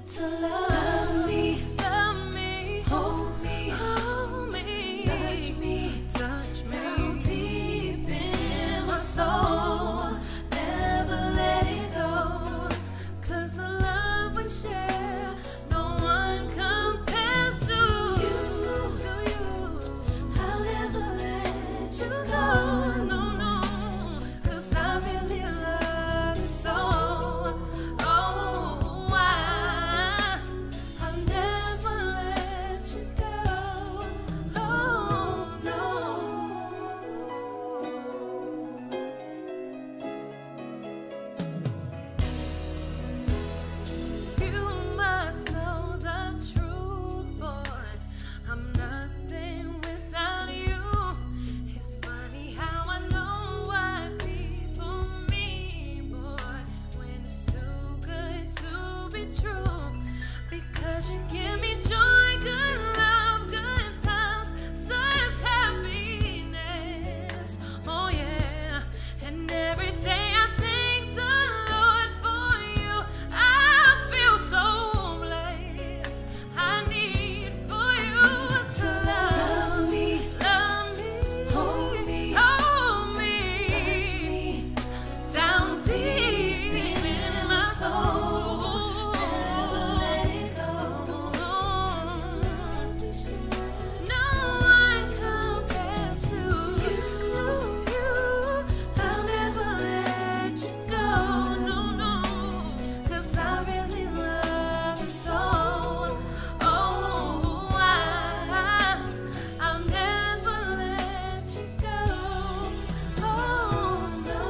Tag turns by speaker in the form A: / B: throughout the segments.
A: to love me, hold me, touch me down deep in my soul. Never let it go, 'cause the love we share, no one compares to you. I'll never let you go, no, 'cause I really love you so. Oh, I'll never let you go. Oh, no. You must know the truth, boy. I'm nothing without you. It's funny how I know what people mean, boy, when it's too good to be true. Because you give me joy, good love, good times, such happiness. Oh yeah, and every day I thank the Lord for you. I feel so blessed. I need for you to love me, hold me, touch me down deep in my soul. Never let it go. No one compares to you. I'll never let you go, no, 'cause I really love you so. Oh, I'll never let you go. Oh, no.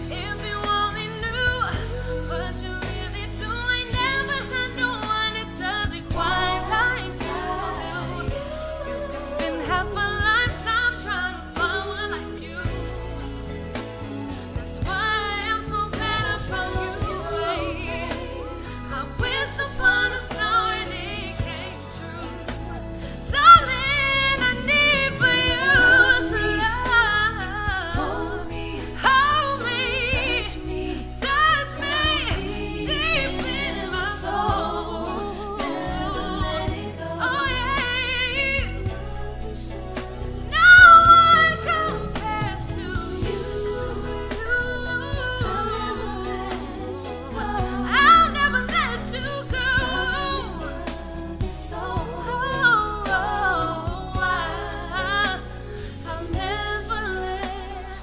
A: If you only knew what you really do, I never had no one that does it quite like you do. You could spend half a lifetime trying to find one like you. That's why I'm so glad I found you. I wished upon a star and it came true. Darling, I need for you to love, hold me, touch me deep in my soul. Never let it go. Oh yeah, no one compares to you. I'll never let you go. So I'll never let you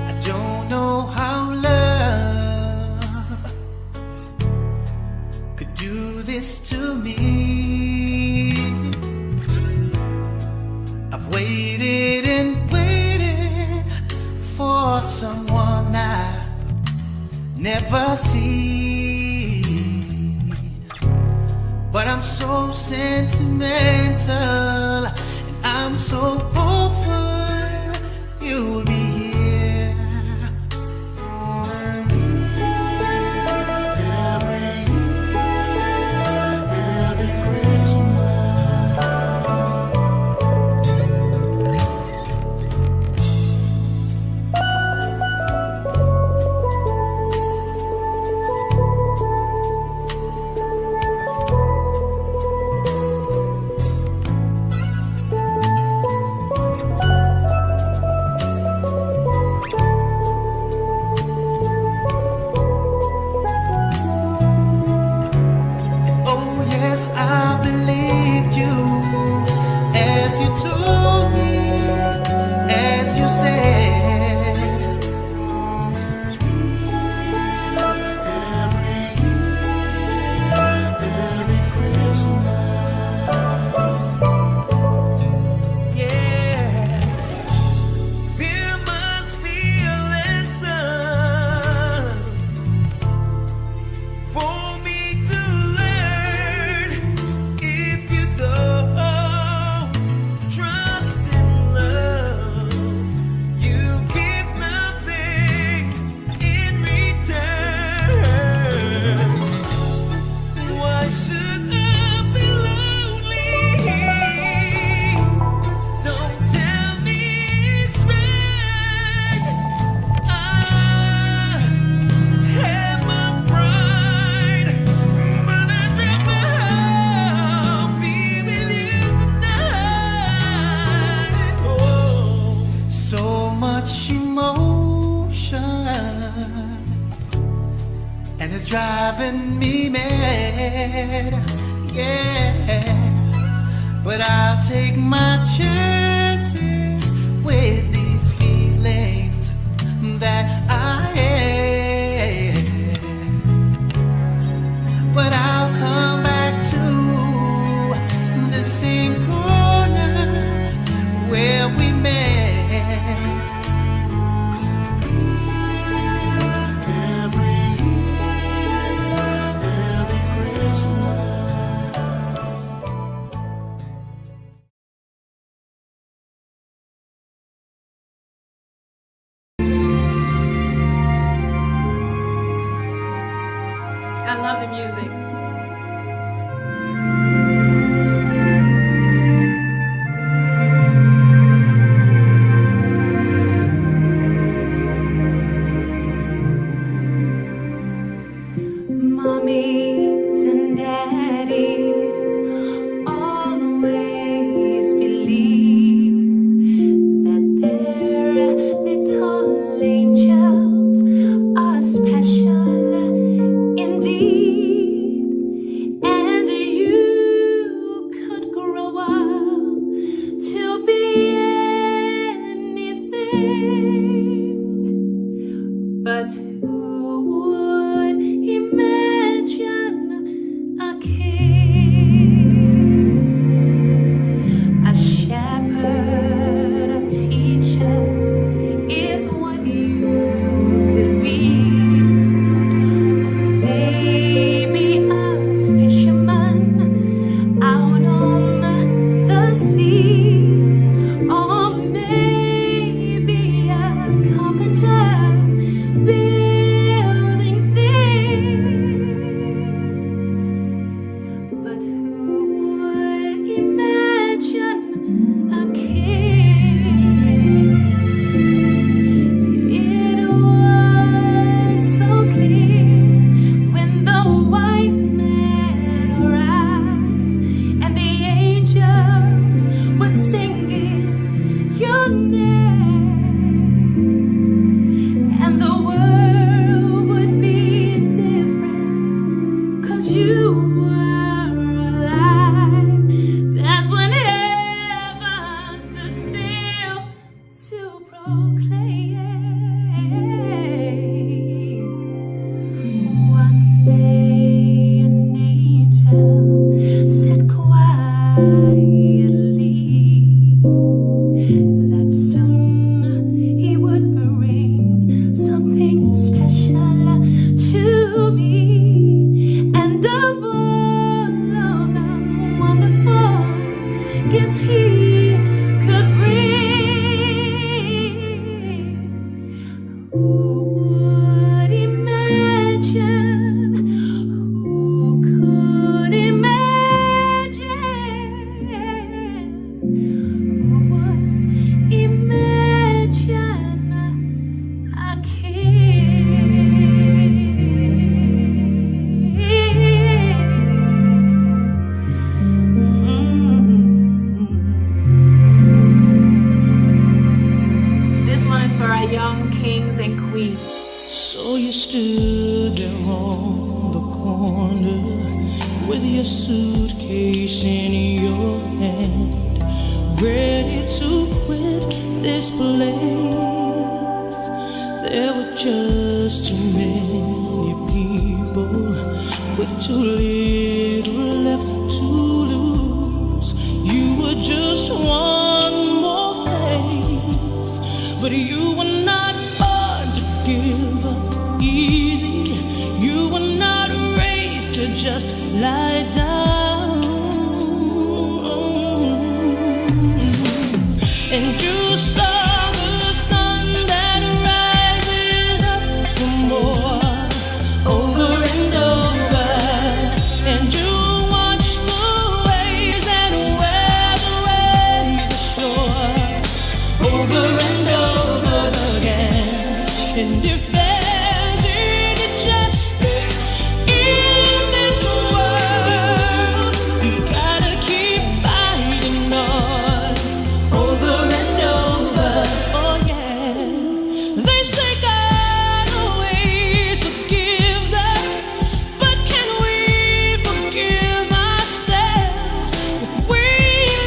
B: I don't know how love could do this to me. I've waited and waited for someone I never seen. But I'm so sentimental, and I'm so hopeful you'll be here. Every Christmas, yes, I believed you as you told me, as you said. And it's driving me mad, yeah. But I'll take my chances with these feelings that I had. But I'll come back to the same corner where we met.
C: I love the music.
A: Mommies and daddies always believe that their little angels are special indeed, and you could grow up to be anything, but who would imagine a king, a shepherd, a teacher is what you could be. Maybe a fisherman out on the sea, or maybe a carpenter building things. But who would imagine a king? It was so clear when the wise men arrived and the angels were singing your name, and the world would be different 'cause you were alive. That's when heaven stood still to proclaim. One day an angel said quietly that soon he would bring something special to me, and of all of the wonderful gifts he could bring. Who would imagine? Who could imagine? Who would imagine a king? This one is for our young kings and queens.
B: So you stood there on the corner with your suitcase in your hand, ready to quit this place. There were just too many people with too little left to lose. You were just one more face, but you were not born to give up easy. You were not raised to just lie down. And you saw the sun that rises up for more, over and over. And you watch the waves that wear away the shore, over and over again. And if there's any justice in this world, you've gotta keep fighting on, over and over. Oh yeah. They say God always forgives us, but can we forgive ourselves if we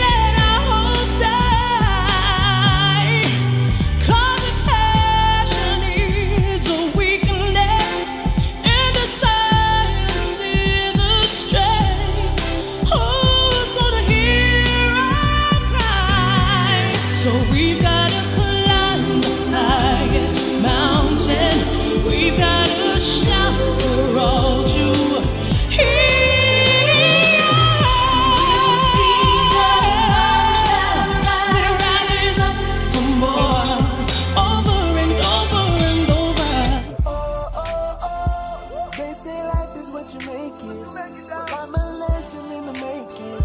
B: let our hope die? 'Cause if passion is a weakness and the silence is a strength, who's gonna hear our cry? So we've gotta climb the highest mountain. We've gotta shout for all to hear. See the sun that rises up for more, over and over and over.
D: They say life is what you make it. Well, I'm a legend in the making.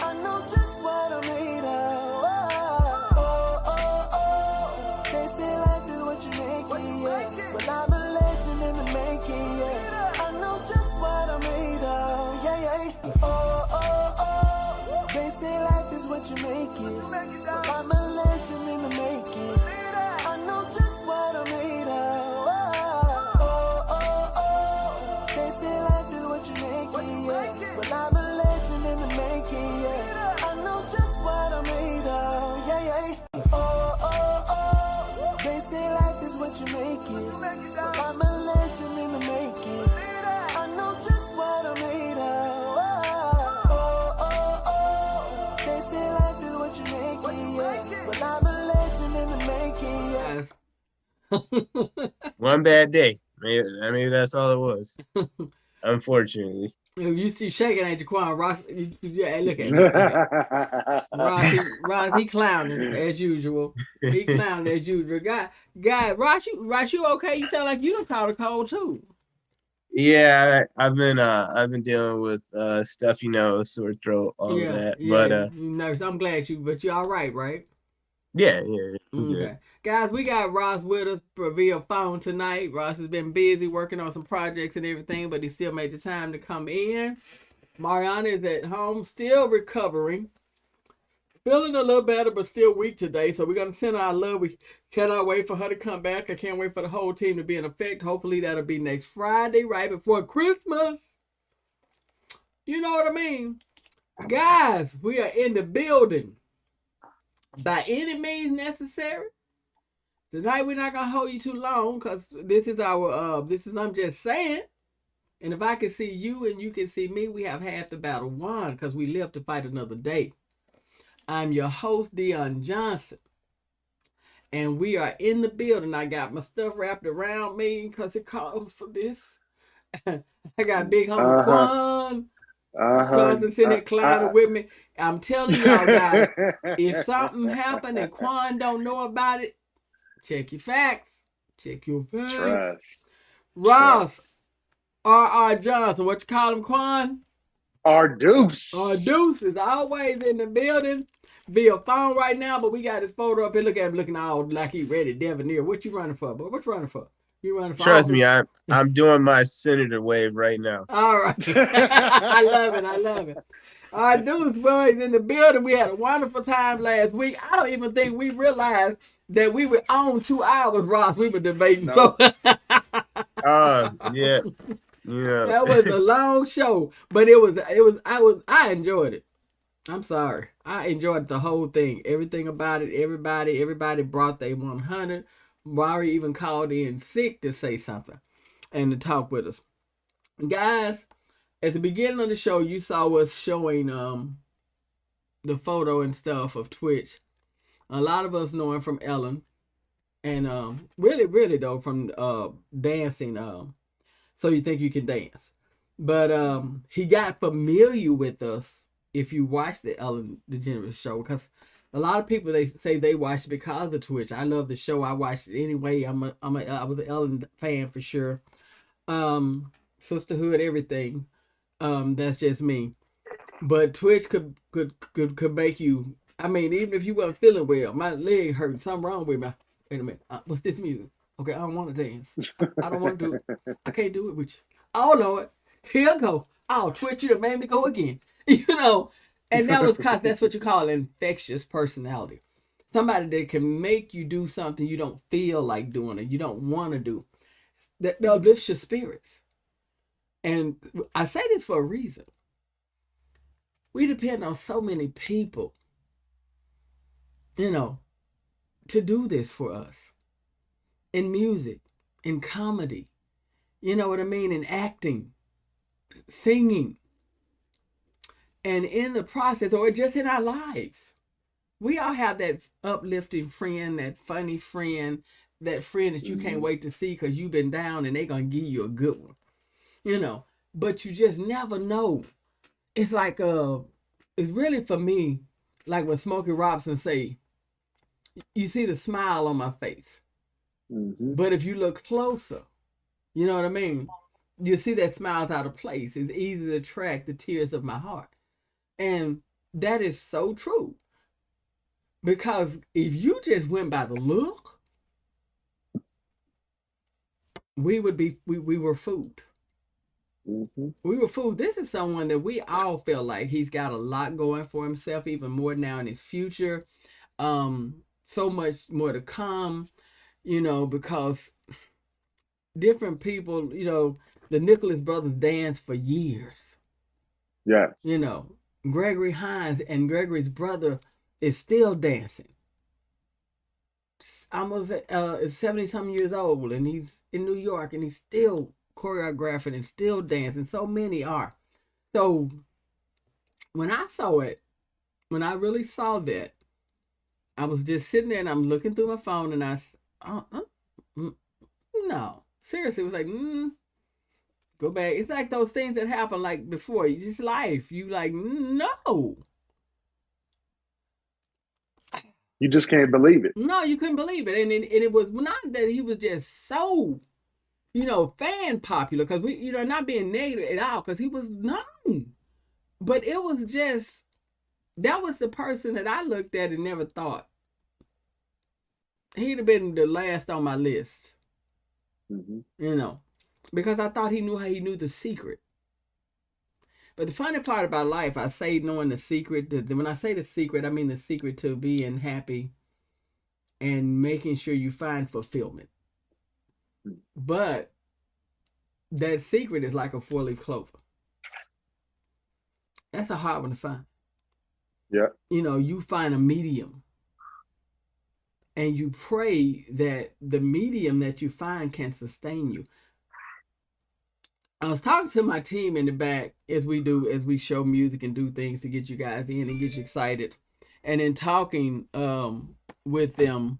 D: I know just what I'm made of. They say life is what you make it. Yeah. Well, I'm a legend in the making. Yeah. I know just what I'm made of. Yeah, yeah. They say life is what you make it. Well, I'm a legend in the making. I know just what I'm made of. They say life is what you make it, yeah. Well, I'm a legend in the making, yeah. I know just what I'm made of, yeah, yeah. They say life is what you make it. Well, I'm a legend in the making. I know just what I'm made of. They say life is what you make it, yeah. Well, I'm a legend in the making, yeah.
E: One bad day. Maybe that's all it was. Unfortunately.
C: You see shaking at you, Quan. Ross, yeah, look at him. Ross, he clowning as usual. He clowning as usual. Guy, Ross, you okay? You sound like you done caught a cold too.
E: Yeah, I've been dealing with stuff, sore throat, all of that.
C: Yeah, but nurse, I'm glad but you're all right, right?
E: Yeah.
C: Okay. Guys, we got Ross with us via phone tonight. Ross has been busy working on some projects and everything, but he still made the time to come in. Marianne is at home, still recovering. Feeling a little better, but still weak today. So we're going to send our love. We cannot wait for her to come back. I can't wait for the whole team to be in effect. Hopefully that'll be next Friday, right before Christmas. You know what I mean? Guys, we are in the building. By any means necessary. Tonight we're not gonna hold you too long because this is I'm Just Saying. And if I can see you and you can see me, we have half the battle won because we live to fight another day. I'm your host, Dionne Johnson. And we are in the building. I got my stuff wrapped around me because it calls for this. I got big homie Quan. Quan sitting there clowning with me. I'm telling y'all guys, if something happened and Quan don't know about it, check your facts. Check your facts.
F: Trust.
C: Ross, R.R. Johnson, what you call him, Quan?
F: Our Deuce.
C: R. Deuce is always in the building via phone right now, but we got his photo up here. Look at him looking all like he ready, debonair. What you running for, boy? What you running for? You running for
E: Trust
C: office?
E: me, I'm doing my senator wave right now.
C: All right. I love it. Our Deuce boys in the building. We had a wonderful time last week. I don't even think we realized that we were on 2 hours, Ross. We were debating.
E: No.
C: So
E: Yeah. Yeah.
C: That was a long show, but I enjoyed it. I'm sorry. I enjoyed the whole thing. Everything about it, everybody brought their 100. Mari even called in sick to say something and to talk with us. Guys, at the beginning of the show, you saw us showing the photo and stuff of Twitch. A lot of us know him from Ellen. And really though, from dancing, So You Think You Can Dance. But he got familiar with us if you watch the Ellen DeGeneres show, because a lot of people, they say they watch it because of Twitch. I love the show. I watched it anyway. I was an Ellen fan for sure. Sisterhood, everything. That's just me. But Twitch could make you. I mean, even if you weren't feeling well, my leg hurt, something wrong with me. Wait a minute. What's this music? Okay, I don't want to dance. I don't want to do it. I can't do it with you. Oh Lord, here I go. Oh, Twitch, you done made me go again. You know, and that's what you call infectious personality. Somebody that can make you do something you don't feel like doing or you don't want to do. That uplifts your spirits. And I say this for a reason. We depend on so many people, you know, to do this for us. In music, in comedy, you know what I mean? In acting, singing. And in the process, or just in our lives, we all have that uplifting friend, that funny friend, that friend that you can't wait to see because you've been down and they're going to give you a good one, you know. But you just never know. It's like, it's really for me, like when Smokey Robinson say, you see the smile on my face. But if you look closer, you know what I mean? You see that smile's out of place. It's easy to track the tears of my heart. And that is so true. Because if you just went by the look, we were fooled. We were fooled. This is someone that we all feel like he's got a lot going for himself, even more now in his future. So much more to come, you know, because different people, you know, the Nicholas brothers danced for years.
F: Yes.
C: You know, Gregory Hines and Gregory's brother is still dancing. Almost 70-something years old, and he's in New York, and he's still choreographing and still dancing. So many are. So when I saw it, when I really saw that, I was just sitting there and I'm looking through my phone and I no, seriously, it was like, go back. It's like those things that happen like before. You just life. You like, no.
F: You just can't believe it.
C: No, you couldn't believe it. And it was not that he was just so, you know, fan popular, because we, you know, not being negative at all, because he was known. But it was just, that was the person that I looked at and never thought he'd have been the last on my list. You know, because I thought he knew the secret. But the funny part about life, I say knowing the secret, when I say the secret, I mean the secret to being happy and making sure you find fulfillment. But that secret is like a 4-leaf clover. That's a hard one to find.
F: Yeah.
C: You know, you find a medium. And you pray that the medium that you find can sustain you. I was talking to my team in the back as we show music and do things to get you guys in and get you excited. And in talking with them,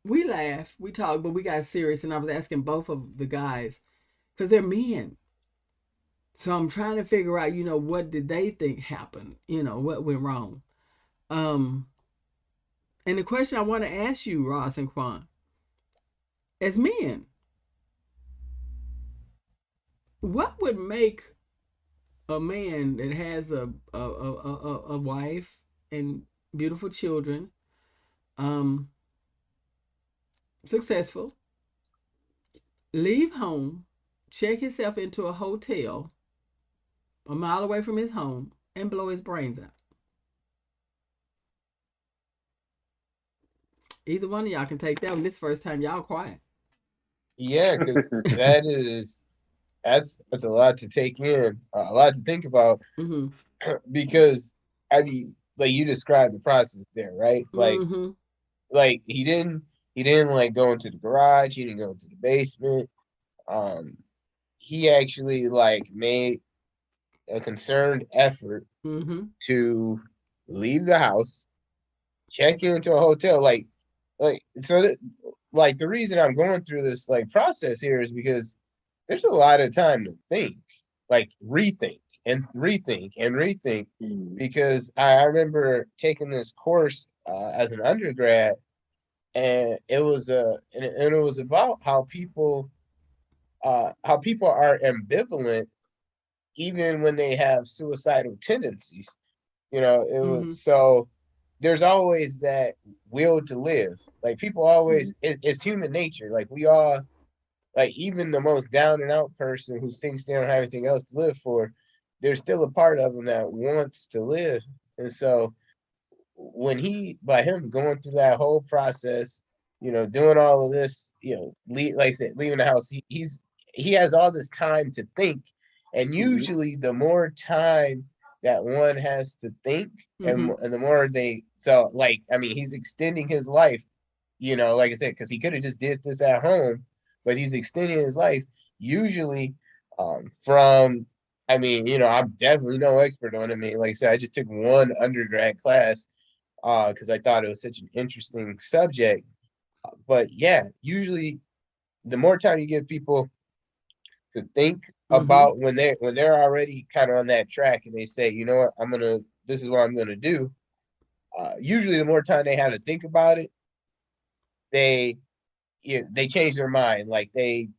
C: we laughed, we talked, but we got serious. And I was asking both of the guys, because they're men. So I'm trying to figure out, you know, what did they think happened? You know, what went wrong? And the question I want to ask you, Ross and Quan, as men, what would make a man that has a wife and beautiful children, successful, leave home, check himself into a hotel a mile away from his home, and blow his brains out? Either one of y'all can take that one. This first time y'all quiet.
E: Yeah, because that's a lot to take in, a lot to think about.
C: Mm-hmm.
E: Because I mean, like you described the process there, right?
C: Mm-hmm.
E: Like he didn't like go into the garage, he didn't go into the basement. Um, he actually like made a concerned effort
C: Mm-hmm.
E: to leave the house, check into a hotel, like so that, like the reason I'm going through this like process here is because there's a lot of time to think, like rethink and rethink and rethink.
F: Mm.
E: Because I remember taking this course as an undergrad, and it was about how people are ambivalent even when they have suicidal tendencies. It
C: Mm-hmm.
E: was so there's always that will to live. Like people always, it's human nature. Like we all, like even the most down and out person who thinks they don't have anything else to live for, there's still a part of them that wants to live. And so by him going through that whole process, doing all of this, like I said, leaving the house, he has all this time to think. And
F: Mhm.
E: usually the more time that one has to think,
C: Mm-hmm.
E: and the more so like, I mean, he's extending his life, like I said, because he could have just did this at home, but he's extending his life usually from, I mean, I'm definitely no expert on it. I mean, like I said, I just took one undergrad class because I thought it was such an interesting subject. But yeah, usually the more time you give people to think
C: Mm-hmm.
E: about when they're already kind of on that track and they say, you know what, this is what I'm gonna do. Usually, the more time they have to think about it, they they change their mind. Like they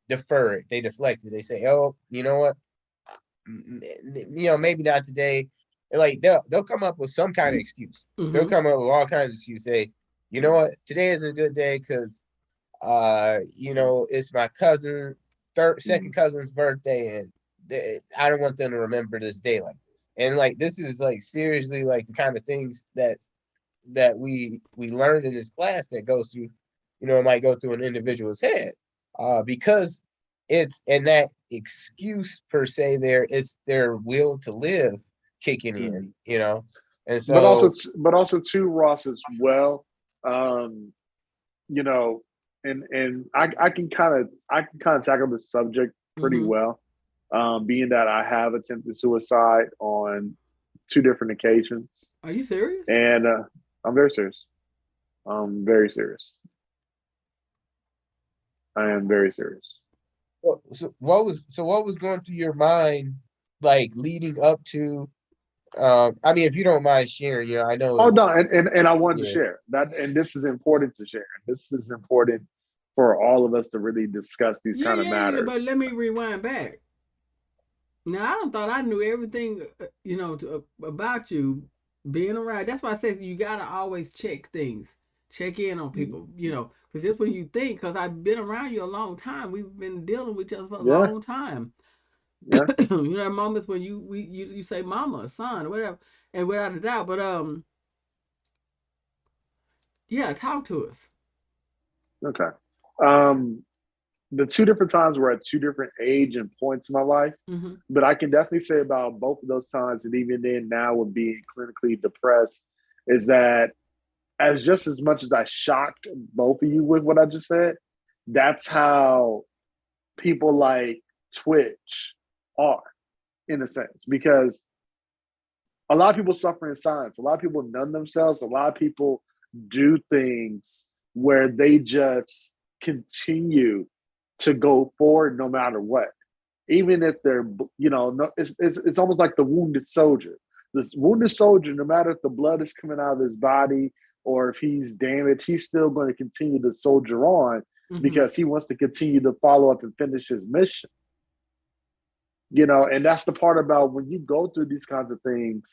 E: defer it, they deflect it. They say, oh, you know what, maybe not today. Like they'll come up with some kind of excuse. They'll
C: Mm-hmm.
E: come up with all kinds of excuses. Say, you know what, today isn't a good day because it's my cousin second cousin's birthday, and I don't want them to remember this day like this. And like this is like seriously like the kind of things that we learned in this class that goes through, it might go through an individual's head, because it's and that excuse per se there, it's their will to live kicking in,
F: Mm.
E: and
F: But also,
E: so
F: too, Ross, as well. Um, you know, and I can kind of tackle this subject pretty
C: Mm-hmm.
F: well, being that I have attempted suicide on two different occasions,
C: Are you serious?
F: and I'm very serious. I'm very serious. I am very serious.
E: what was going through your mind like leading up to, I mean, if you don't mind sharing, I know
F: Oh no,
E: it's
F: and I wanted to
E: yeah.
F: share that, and this is important to share. This is important for all of us to really discuss these
C: Yeah,
F: kind of
C: yeah, yeah. But
F: matters.
C: let me rewind back. Now I don't thought I knew everything, about you being around. That's why I said you gotta always check things, check in on people, because just when you think, because I've been around you a long time, we've been dealing with each other for a
F: Yeah,
C: long time.
F: yeah.
C: Moments when you say mama, son, whatever, and without a doubt. But yeah, talk to us.
F: Okay. Um, the two different times were at two different age and points in my life,
C: Mm-hmm.
F: but I can definitely say about both of those times, and even then now with being clinically depressed, is that as much as I shocked both of you with what I just said, that's how people like Twitch are in a sense, because a lot of people suffer in silence. A lot of people numb themselves. A lot of people do things where they just continue to go forward no matter what. Even if they're, no, it's almost like the wounded soldier. The wounded soldier, no matter if the blood is coming out of his body or if he's damaged, he's still going to continue to soldier on
C: Mm-hmm.
F: because he wants to continue to follow up and finish his mission. And that's the part about when you go through these kinds of things,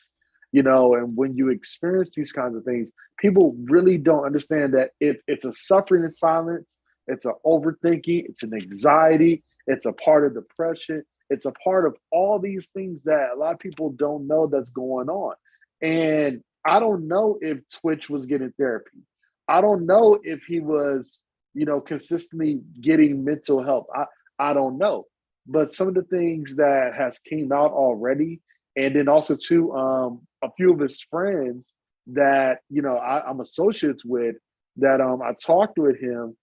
F: and when you experience these kinds of things, people really don't understand that it's a suffering in silence, it's an overthinking, it's an anxiety, it's a part of depression, it's a part of all these things that a lot of people don't know that's going on. And I don't know if Twitch was getting therapy. I don't know if he was consistently getting mental help. I don't know. But some of the things that has came out already, and then also too, a few of his friends that I'm associates with, that I talked with him,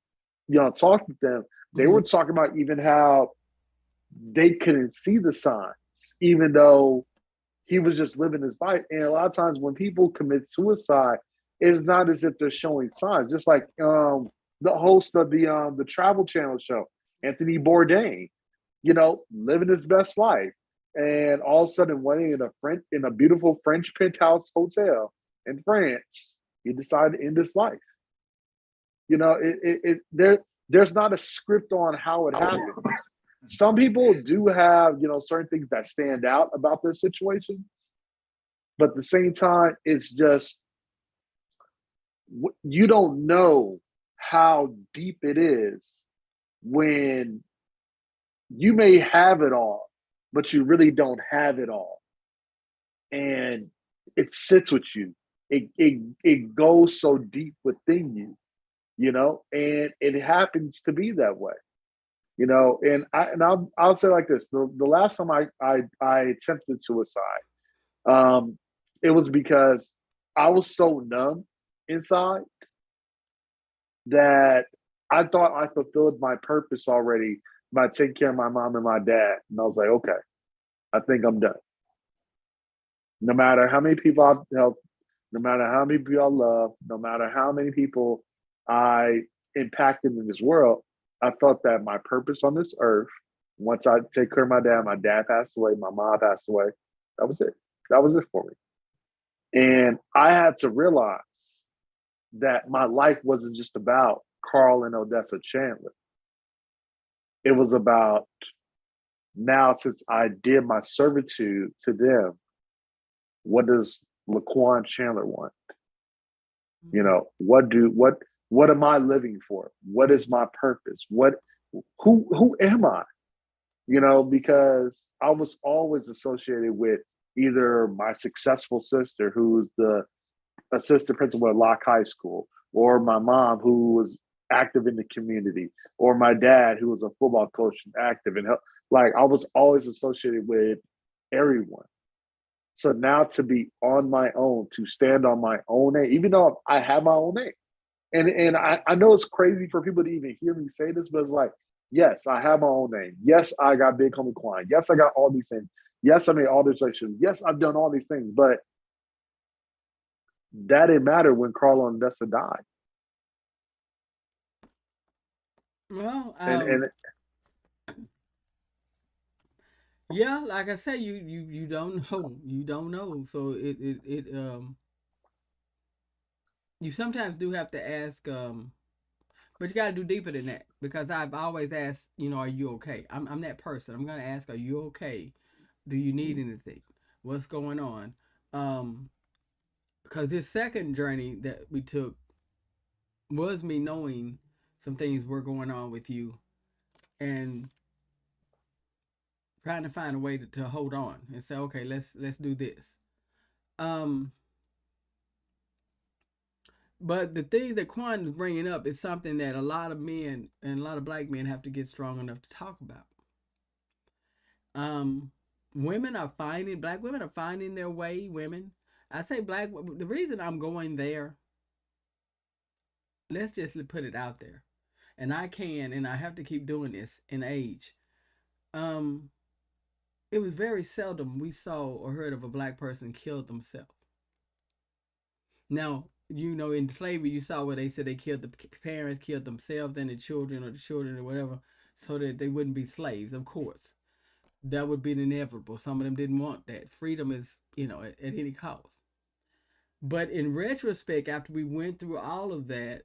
F: talked with them. They were talking about even how they couldn't see the signs, even though he was just living his life. And a lot of times when people commit suicide, it's not as if they're showing signs. Just like the host of the Travel Channel show, Anthony Bourdain, living his best life, and all of a sudden, one in a beautiful French penthouse hotel in France, he decided to end his life. There's not a script on how it happens. Some people do have, certain things that stand out about their situation, but at the same time, it's just, you don't know how deep it is when you may have it all, but you really don't have it all. And it sits with you. It goes so deep within you, and it happens to be that way. And I'll say like this: the last time I attempted suicide, it was because I was so numb inside that I thought I fulfilled my purpose already by taking care of my mom and my dad, and I was like, okay, I think I'm done. No matter how many people I've helped, no matter how many people I love, no matter how many people I impacted in this world, I thought that my purpose on this earth, once I take care of my dad passed away, my mom passed away, that was it. That was it for me. And I had to realize that my life wasn't just about Carl and Odessa Chandler. It was about, now since I did my servitude to them, what does Laquan Chandler want? What am I living for? What is my purpose? Who am I? Because I was always associated with either my successful sister, who's the assistant principal at Locke High School, or my mom, who was active in the community, or my dad, who was a football coach and active. And I was always associated with everyone. So now to be on my own, to stand on my own name, even though I have my own name. And I know it's crazy for people to even hear me say this, but it's like, yes, I have my own name. Yes, I got Big Homie Quan. Yes, I got all these things. Yes, I made all these relationships. Yes, I've done all these things, but that didn't matter when Carlo and Odessa died.
C: Well,
F: And
C: yeah, like I said, you don't know, So you sometimes do have to ask, but you got to do deeper than that, because I've always asked, are you okay? I'm that person. I'm gonna ask, are you okay? Do you need anything? What's going on? Because this second journey that we took was me knowing some things were going on with you, and trying to find a way to hold on and say, okay, let's do this. But the thing that Quan is bringing up is something that a lot of men and a lot of black men have to get strong enough to talk about. Black women are finding their way. I say the reason I'm going there, let's just put it out there, and I have to keep doing this in age. It was very seldom we saw or heard of a black person kill themselves. Now, in slavery, you saw where they said the parents killed themselves and the children or whatever, so that they wouldn't be slaves. Of course, that would be inevitable. Some of them didn't want that. Freedom is, at any cost. But in retrospect, after we went through all of that,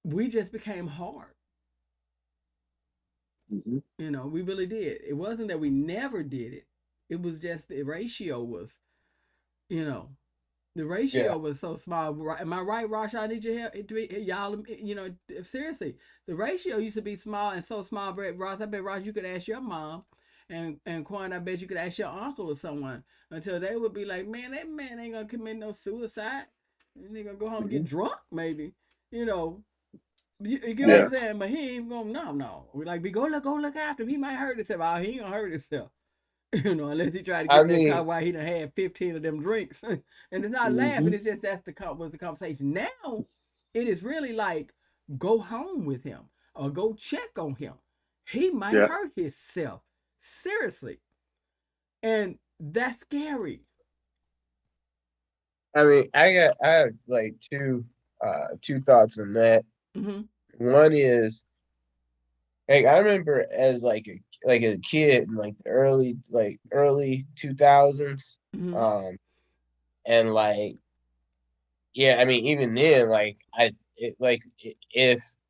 C: we just became hard.
F: Mm-hmm.
C: We really did. It wasn't that we never did it. It was just the ratio was, the ratio was so small. Am I right, Rosh? I need your help. Y'all, seriously, the ratio used to be small and so small. Ross, I bet, Ross, you could ask your mom, and Quan, I bet you could ask your uncle or someone, until they would be like, man, that man ain't gonna commit no suicide. And they gonna go home and get drunk, maybe, You get what
F: Yeah.
C: I'm saying? But he ain't gonna no. We like, go look after him. He might hurt himself. Oh, he ain't gonna hurt himself. Unless he tried to get
E: I
C: in that car
E: mean,
C: while he done had 15 of them drinks. And it's not laughing,
F: Mhm.
C: it's just was the conversation. Now it is really like go home with him or go check on him. He might
F: Yeah.
C: hurt himself. Seriously. And that's scary.
E: I mean, I have like two thoughts on that.
C: Mm-hmm.
E: One is like I remember as like a kid in like the early 2000s,
C: Mm-hmm.
E: and like yeah, I mean even then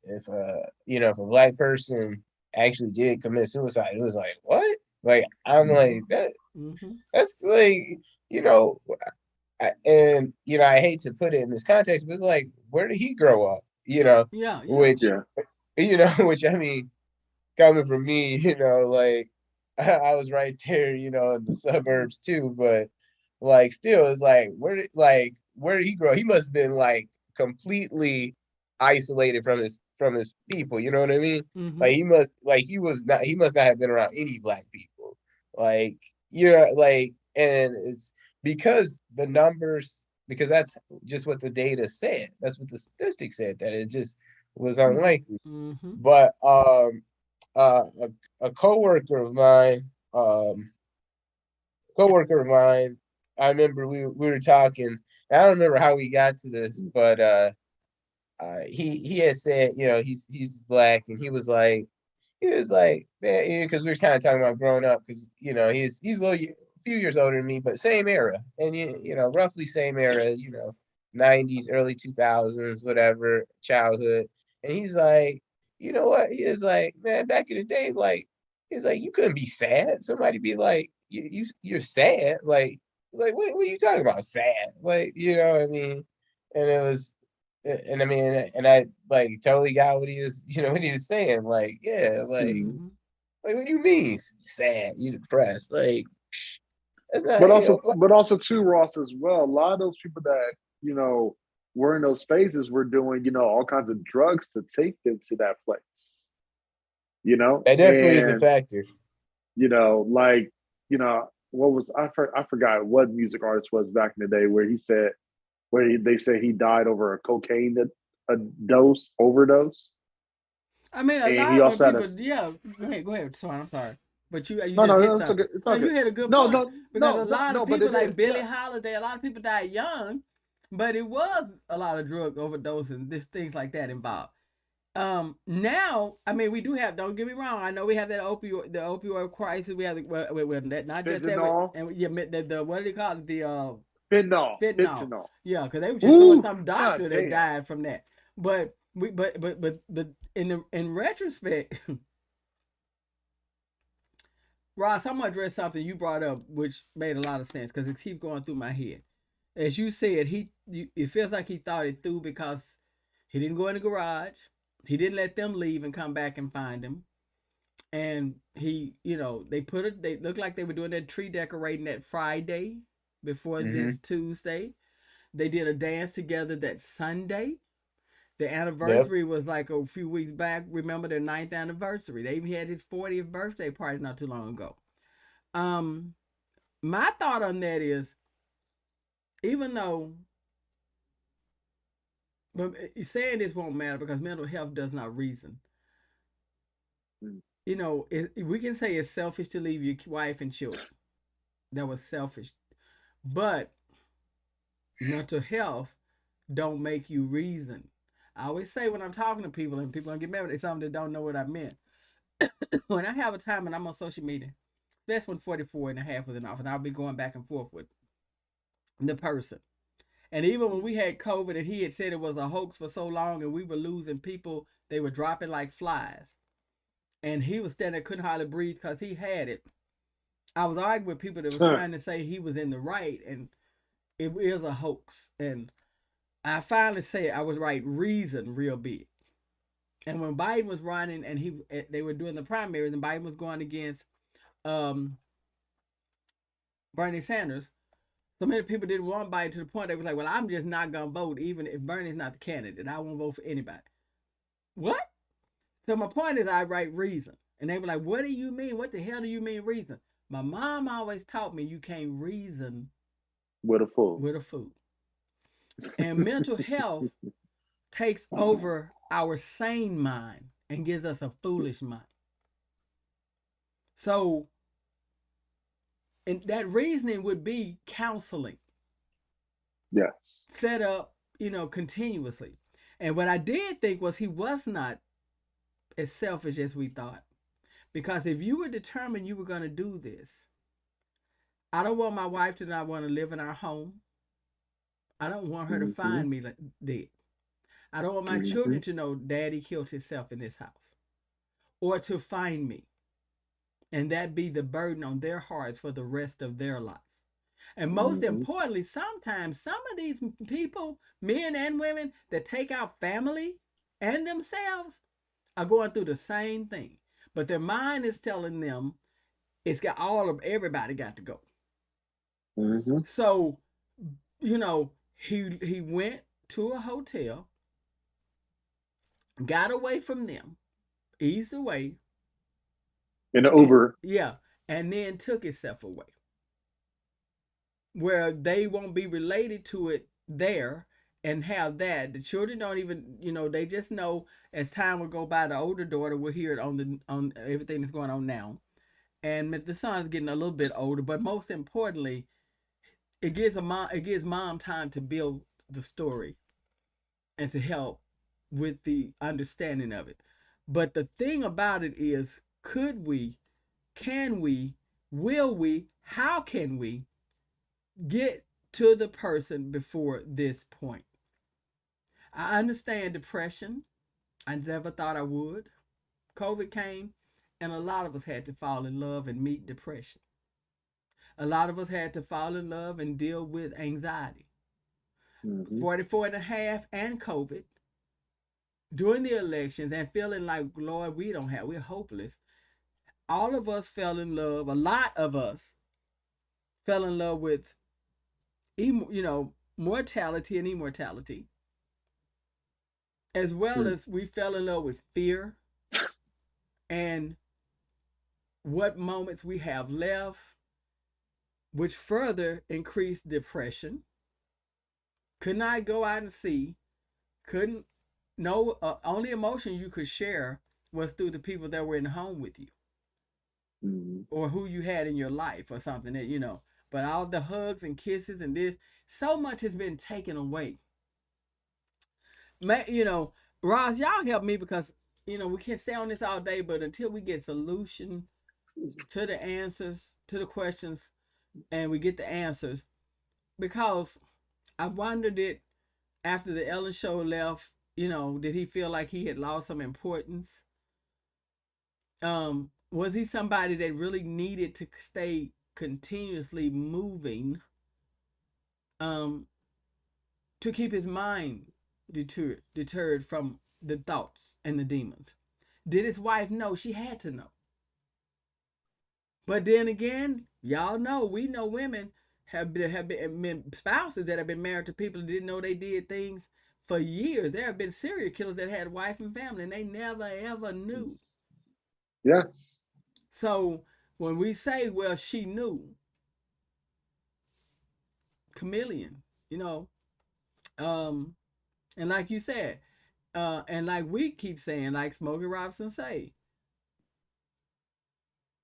E: if a black person actually did commit suicide, it was like what? Like I'm like
C: Mm-hmm.
E: that's like you know and I hate to put it in this context, but it's like where did he grow up?
C: Yeah, yeah.
E: Which
F: Yeah.
E: which I mean coming from me, like I was right there, in the suburbs too, but like still it's like where did he grow? He must have been like completely isolated from his people, you know what I mean?
C: Mm-hmm.
E: Like he must not have been around any black people. Like, and it's because that's just what the data said. That's what the statistics said, that it just was unlikely.
C: Mm-hmm.
E: But uh, a coworker of mine, coworker of mine, I remember we were talking. I don't remember how we got to this, but he had said, he's black, and he was like, man, because we were kind of talking about growing up, because he's a few years older than me, but same era, and roughly same era, 90s, early 2000s, whatever, childhood, and he's like, you know what? He is like, man, back in the day, like, he's like, you couldn't be sad. Somebody be like, you're sad, like what are you talking about, sad? Like, you know what I mean? And it was and I mean, and I like totally got what he was, what he was saying. Like, yeah,
C: Mm-hmm.
E: like what do you mean sad? You depressed? Like, that's not,
F: But also too, Ross, as well. A lot of those people that were in those phases were doing all kinds of drugs to take them to that place.
E: that definitely is a
F: And
E: factor.
F: like what was I forgot what music artist was back in the day where they say he died over a cocaine overdose,
C: I mean, a
F: and he
C: lot of
F: also had a
C: people, yeah. Go ahead. Sorry, I'm sorry. But you
F: no,
C: just
F: no,
C: hit
F: no, it's
C: something.
F: okay, it's
C: No,
F: okay.
C: you hit a good
F: No,
C: point.
F: no,
C: Because
F: no,
C: a lot of
F: but
C: people
F: it
C: like
F: is,
C: Billie
F: yeah.
C: Holiday, a lot of people died young, but it was a lot of drug overdose and things like that involved. Now, I mean, we do have. Don't get me wrong. I know we have that opioid crisis. We have that not just that.
F: Fentanyl,
C: And yeah, the what do they call it? The fentanyl.
F: fentanyl.
C: Yeah, because they were just showing
F: Ooh,
C: some
F: god
C: doctor that
F: damn.
C: died from that. But in retrospect, Ross, I'm gonna address something you brought up, which made a lot of sense because it keeps going through my head. As you said, it feels like he thought it through because he didn't go in the garage. He didn't let them leave and come back and find him. And they looked like they were doing that tree decorating that Friday before
E: Mm-hmm.
C: this Tuesday. They did a dance together that Sunday. The
E: Yep.
C: anniversary was like a few weeks back. Remember their 9th anniversary. They even had his 40th birthday party not too long ago. Um, my thought on that is, even though, but saying this won't matter because mental health does not reason.
F: Mm.
C: We can say it's selfish to leave your wife and children. That was selfish, but mental health don't make you reason. I always say when I'm talking to people and people don't get mad, it's something that don't know what I meant. When I have a time and I'm on social media, that's when 44 and a half was enough, and I'll be going back and forth with the person. And even when we had COVID and he had said it was a hoax for so long and we were losing people, they were dropping like flies. And he was standing there, couldn't hardly breathe because he had it. I was arguing with people that was trying to say he was in the right and it is a hoax. And I finally said I was right, reason real big. And when Biden was running and they were doing the primaries and Biden was going against um, Bernie Sanders, so many people didn't want Biden to the point they was like, well, I'm just not going to vote even if Bernie's not the candidate. I won't vote for anybody. what? So my point is, I write reason. And they were like, what do you mean? What the hell do you mean reason? My mom always taught me you can't reason
F: With a fool.
C: with a fool. And mental health takes over our sane mind and gives us a foolish mind. So, and that reasoning would be counseling.
F: Yes.
C: Set up, continuously. And what I did think was he was not as selfish as we thought. Because if you were determined you were going to do this, I don't want my wife to not want to live in our home. I don't want her to find me dead. I don't want my children to know daddy killed himself in this house. Or to find me. And that be the burden on their hearts for the rest of their lives. And most importantly, sometimes some of these people, men and women, that take out family and themselves are going through the same thing. But their mind is telling them it's got everybody got to go. So, he went to a hotel, got away from them, eased away.
F: In the Uber.
C: Yeah. And then took himself away. Where they won't be related to it there and have that. The children don't even, they just know as time will go by, the older daughter will hear it on everything that's going on now. And the son's getting a little bit older, but most importantly, it gives mom time to build the story and to help with the understanding of it. But the thing about it is, could we, can we, will we, how can we get to the person before this point? I understand depression. I never thought I would. COVID came, and a lot of us had to fall in love and meet depression. A lot of us had to fall in love and deal with anxiety. 44 and a half and COVID, during the elections, and feeling like, Lord, we're hopeless. All of us fell in love, a lot of us fell in love with, mortality and immortality. As well as we fell in love with fear and what moments we have left, which further increased depression. Could not go out and see, only emotion you could share was through the people that were in the home with you. Or who you had in your life or something that, but all the hugs and kisses and this, so much has been taken away. Roz, y'all help me because, we can't stay on this all day, but until we get solution to the answers, to the questions, and we get the answers, because I wondered it after the Ellen show left, did he feel like he had lost some importance? Was he somebody that really needed to stay continuously moving to keep his mind deterred from the thoughts and the demons? Did his wife know? She had to know. But then again, y'all know, we know women have been spouses that have been married to people that didn't know they did things for years. There have been serial killers that had wife and family and they never ever knew.
F: Yes.
C: So when we say, well, she knew, chameleon, and like you said, and like we keep saying, like Smokey Robinson say,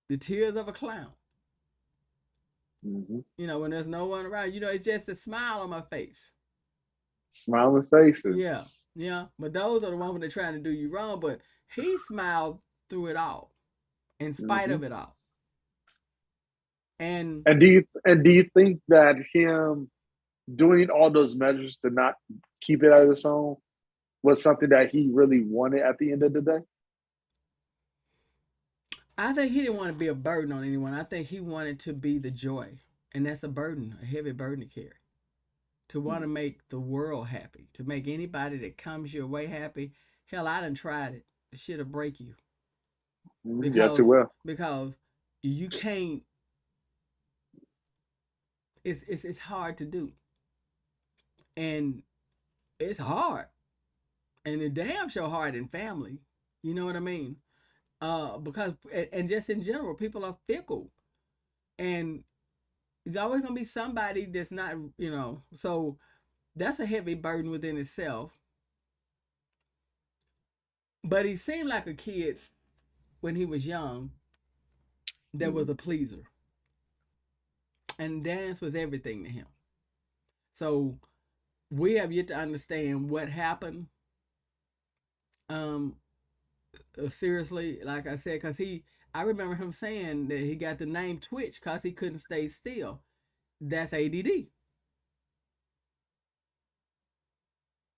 C: the tears of a clown. When there's no one around, it's just a smile on my face.
F: Smiling faces.
C: Yeah. But those are the ones when they're trying to do you wrong. But he smiled through it all, in spite of it all. And
F: do you think that him doing all those measures to not keep it at his home was something that he really wanted at the end of the day?
C: I think he didn't want to be a burden on anyone. I think he wanted to be the joy. And that's a burden, a heavy burden to carry. To want to make the world happy. To make anybody that comes your way happy. Hell, I done tried it. The shit'll break you.
F: Yes, it will.
C: Because you can't. It's hard to do. And it's hard. and it damn sure hard in family. You know what I mean? Because and just in general, people are fickle, and there's always gonna be somebody that's not, you know. So that's a heavy burden within itself. But he seemed like a kid when he was young that was a pleaser, and dance was everything to him. So we have yet to understand what happened. Um, Seriously, like I said, because I remember him saying that he got the name Twitch because he couldn't stay still. That's ADD.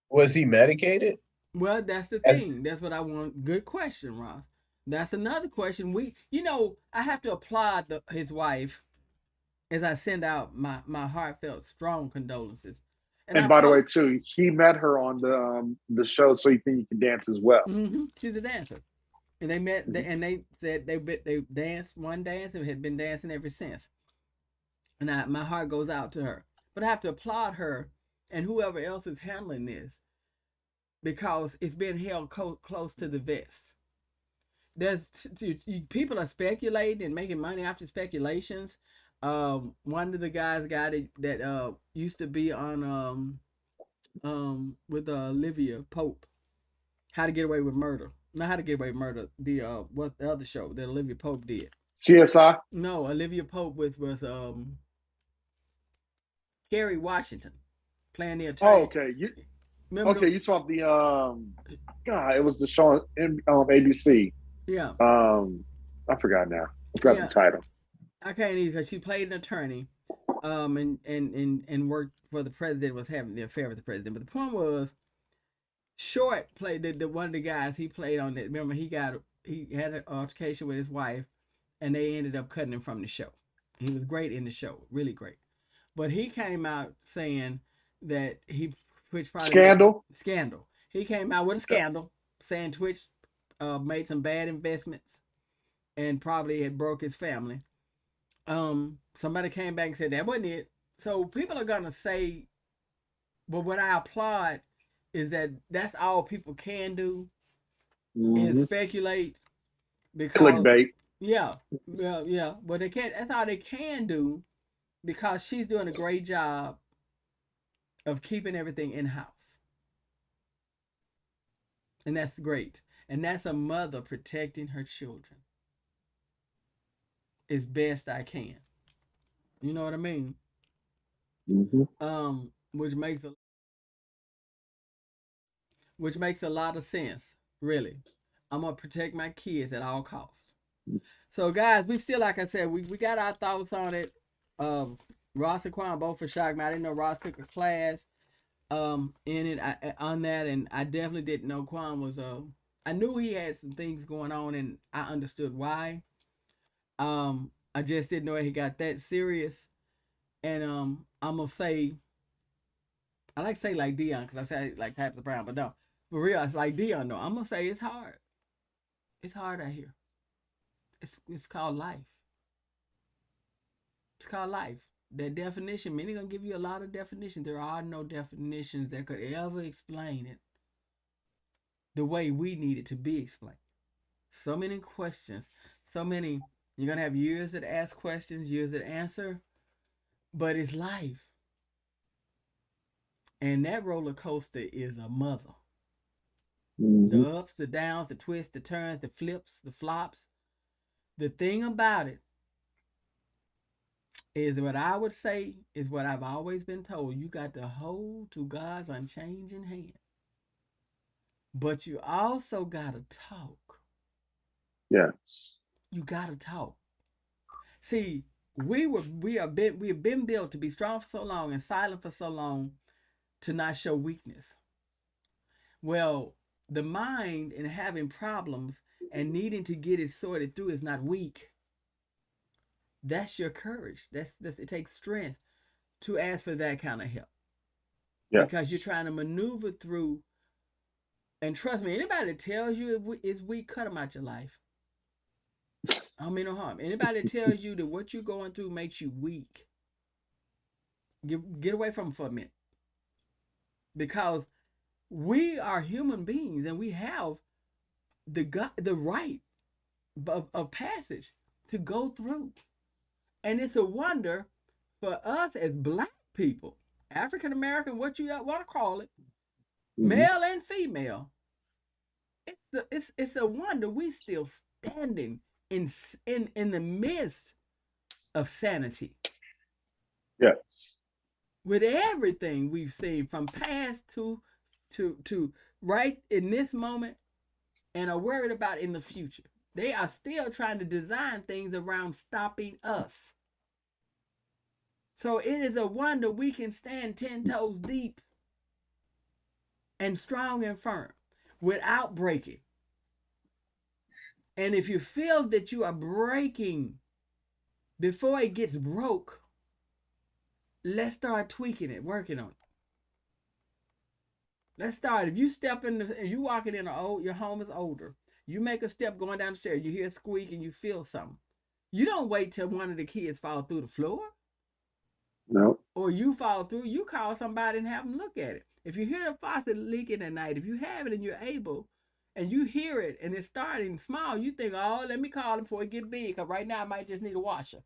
E: Was he medicated?
C: Well, that's the
E: As
C: thing. That's what I want. Good question, Ross. That's another question. I have to applaud his wife as I send out my heartfelt, strong condolences.
F: And by the way, too, he met her on the show, So You Think You Can Dance as well.
C: She's a dancer, and they met, and they said they danced one dance and had been dancing ever since. And my heart goes out to her. But I have to applaud her and whoever else is handling this because it's been held close to the vest. People are speculating and making money after speculations. One of the guys got it that used to be on with Olivia Pope, How to Get Away with Murder. Not How to Get Away with Murder. The other show that Olivia Pope did.
F: CSI.
C: No, Olivia Pope was Kerry Washington playing the attorney.
F: Oh, okay. You talked the God, it was the show on ABC.
C: Yeah.
F: I forgot now. I forgot the title.
C: I can't either because she played an attorney, and worked for the president, was having the affair with the president. But the point was, Short played the one of the guys he played on that. Remember, he had an altercation with his wife, and they ended up cutting him from the show. He was great in the show, really great. But he came out saying that Twitch probably scandal. He came out with a scandal saying Twitch made some bad investments and probably had broke his family. Somebody came back and said that wasn't it. So people are gonna say, but what I applaud is that that's all people can do is speculate because
F: clickbait.
C: Yeah. But they can't. That's all they can do because she's doing a great job of keeping everything in house, and that's great. And that's a mother protecting her children as best I can. You know what I mean? Which makes a lot of sense, really. I'm gonna protect my kids at all costs. So guys, we still, like I said, we got our thoughts on it. Ross and Quan both for shocked me. I didn't know Ross took a class in it on that, and I definitely didn't know Quan was I knew he had some things going on, and I understood why. I just didn't know he got that serious. And I'm gonna say, I like to say like Dionne because I say like Pat the Brown, but no, for real, it's like Dionne though. I'm gonna say it's hard. It's hard out here. It's called life. It's called life. That definition, many gonna give you a lot of definitions. There are no definitions that could ever explain it the way we need it to be explained. So many questions, so many. You're gonna have years that ask questions, years that answer, but it's life. And that roller coaster is a mother. The ups, the downs, the twists, the turns, the flips, the flops. The thing about it is what I would say is what I've always been told. You got to hold to God's unchanging hand. But you also got to talk.
F: Yes.
C: You got to talk. See, we have been built to be strong for so long and silent for so long to not show weakness. Well, the mind and having problems and needing to get it sorted through is not weak. That's your courage. That's it takes strength to ask for that kind of help. Yeah. Because you're trying to maneuver through. And trust me, anybody that tells you it's weak, cut them out your life. I don't mean no harm. Anybody that tells you that what you're going through makes you weak, get away from them for a minute. Because we are human beings and we have the right of passage to go through. And it's a wonder for us as Black people, African American, what you want to call it, male and female. It's a wonder we still standing in the midst of sanity.
F: Yes.
C: With everything we've seen from past to right in this moment and are worried about in the future. They are still trying to design things around stopping us. So it is a wonder we can stand 10 toes deep and strong and firm without breaking. And if you feel that you are breaking before it gets broke, let's start tweaking it, working on it. Let's start. If you step in, you walking in your home is older. You make a step going down the stairs. You hear a squeak and you feel something. You don't wait till one of the kids fall through the floor.
F: No.
C: Or you fall through. You call somebody and have them look at it. If you hear the faucet leaking at night, if you have it and you're able, and you hear it and it's starting small, you think, oh, let me call them before it get big. Because right now I might just need a washer.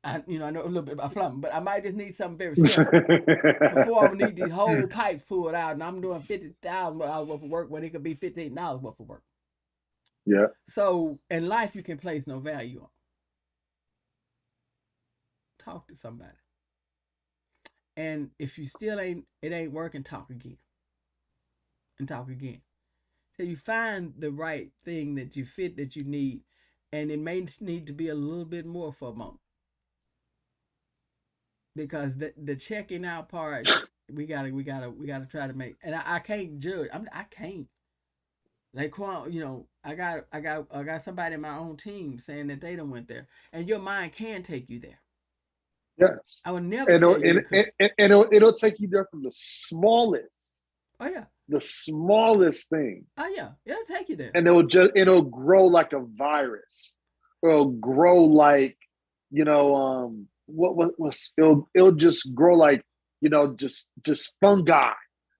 C: I know a little bit about plumbing, but I might just need something very simple before I need these whole pipes pulled out, and I'm doing $50,000 worth of work when it could be $15 worth of work.
F: Yeah.
C: So in life, you can place no value on. Talk to somebody, and if you still it ain't working, talk again, and talk again, till you find the right thing that you fit, that you need, and it may need to be a little bit more for a moment. Because the checking out part, we gotta try to make, and I can't judge. I can't. Like Quan, I got somebody in my own team saying that they don't went there, and your mind can take you there.
F: Yes.
C: I would never tell you.
F: It'll take you there from the smallest.
C: Oh yeah.
F: The smallest thing.
C: Oh yeah, it'll take you there.
F: And it'll grow like a virus. It'll grow like, it'll just grow like, just fungi.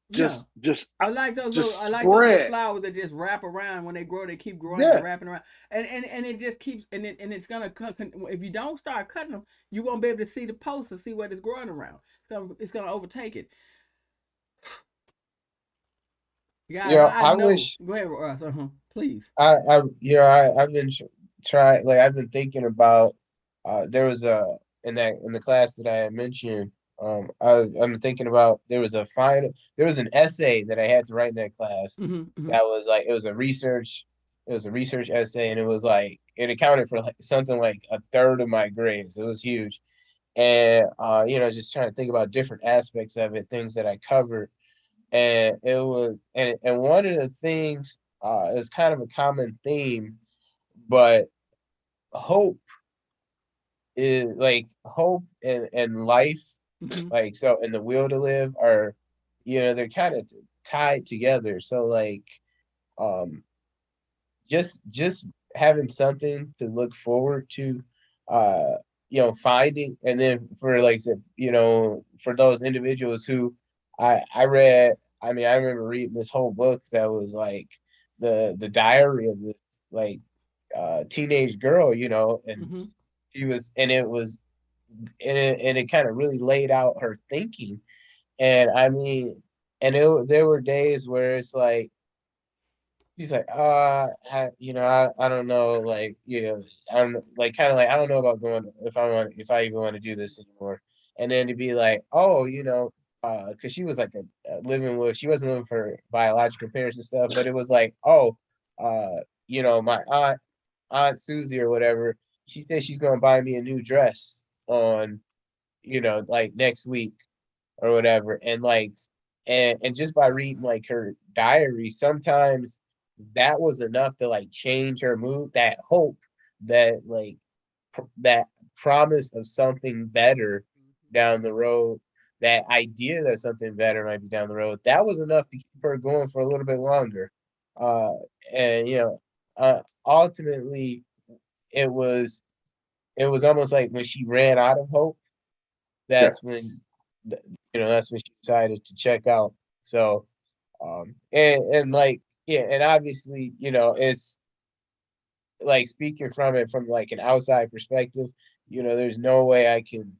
F: Just
C: I like those
F: just
C: little, I like
F: spread.
C: those little flowers that just wrap around. When they grow, they keep growing and wrapping around, and it just keeps, and it's gonna cut. If you don't start cutting them, you won't be able to see the post and see what it's growing around. It's gonna overtake it. Guys, I wish. Go ahead, Ross. Please.
E: I've been trying. Like, I've been thinking about. There was in the class that I had mentioned. I've been thinking about, there was an essay that I had to write in that class. That was like, it was a research essay, and it was like, it accounted for like something like a third of my grades. It was huge. And just trying to think about different aspects of it, things that I covered. And it was, and one of the things is kind of a common theme, but hope is like hope and life, like, so, and the will to live are, they're kind of tied together. So like, just having something to look forward to, finding, and then for like, for those individuals who I remember reading this whole book that was like the diary of the like teenage girl, and she was, and it kind of really laid out her thinking. And I mean, and there were days where it's like, she's like, I don't know, like, I'm like, kind of like, I don't know about going, if I even want to do this anymore. And then to be like, oh, because she was like she wasn't living for biological parents and stuff, but it was like, oh, my aunt Susie or whatever, she said she's gonna buy me a new dress on, like next week or whatever. And like, and just by reading like her diary, sometimes that was enough to like change her mood, that hope, that like that promise of something better down the road, that idea that something better might be down the road, that was enough to keep her going for a little bit longer. And ultimately it was almost like when she ran out of hope, that's when she decided to check out. So, and like, yeah, and obviously, you know, it's like speaking from it from like an outside perspective, you know, there's no way I can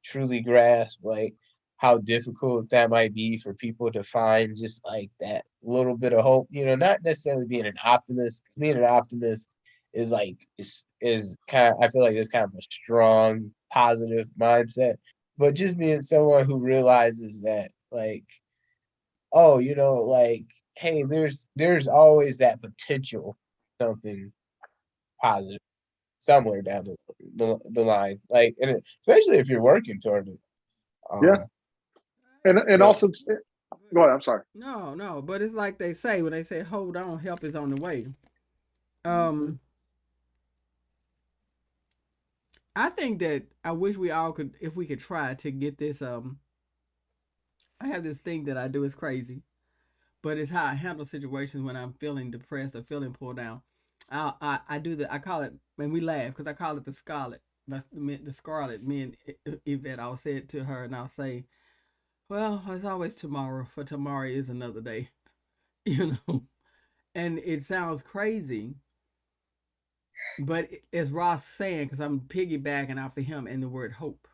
E: truly grasp like how difficult that might be for people to find just like that little bit of hope, you know, not necessarily being an optimist. Being an optimist is like is kind of, I feel like it's kind of a strong positive mindset, but just being someone who realizes that like, oh, you know, like, hey, there's always that potential something positive somewhere down the line. Like, and especially if you're working toward it.
F: Yeah, and
E: But
F: also, go ahead. I'm sorry.
C: No, but it's like they say when they say, "Hold on, help is on the way."
F: Mm-hmm.
C: Um, I think that I wish we all could, if we could try to get this. I have this thing that I do. It's crazy, but it's how I handle situations when I'm feeling depressed or feeling pulled down. I do the I call it, and we laugh because I call it the scarlet. That's the scarlet. Me and Yvette, I'll say it to her, and I'll say, "Well, it's always tomorrow. For tomorrow is another day." You know, and it sounds crazy, but as Ross saying, because I'm piggybacking off of him and the word hope.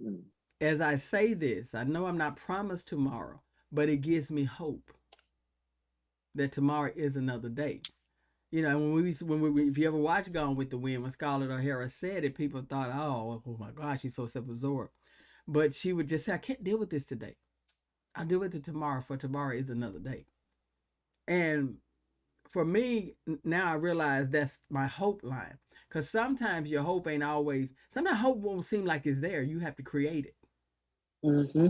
F: Mm.
C: As I say this, I know I'm not promised tomorrow, but it gives me hope that tomorrow is another day. You know, if you ever watch Gone with the Wind, when Scarlett O'Hara said it, people thought, oh my gosh, she's so self-absorbed. But she would just say, I can't deal with this today. I'll deal with it tomorrow, for tomorrow is another day. And for me, now I realize that's my hope line. Because sometimes your hope ain't always, sometimes hope won't seem like it's there. You have to create it.
F: Mm-hmm.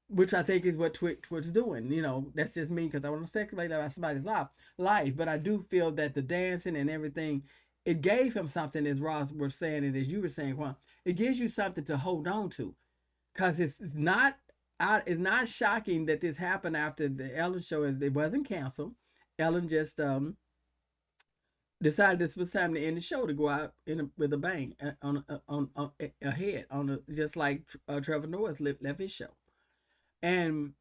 C: Which I think is what Twit's doing. You know, that's just me because I want to speculate about somebody's life. But I do feel that the dancing and everything, it gave him something, as Ross was saying, and as you were saying, Quan, it gives you something to hold on to. Because it's not shocking that this happened after the Ellen show. It wasn't canceled. Ellen just decided this was time to end the show, to go out with a bang on ahead just like Trevor Noah's left his show. And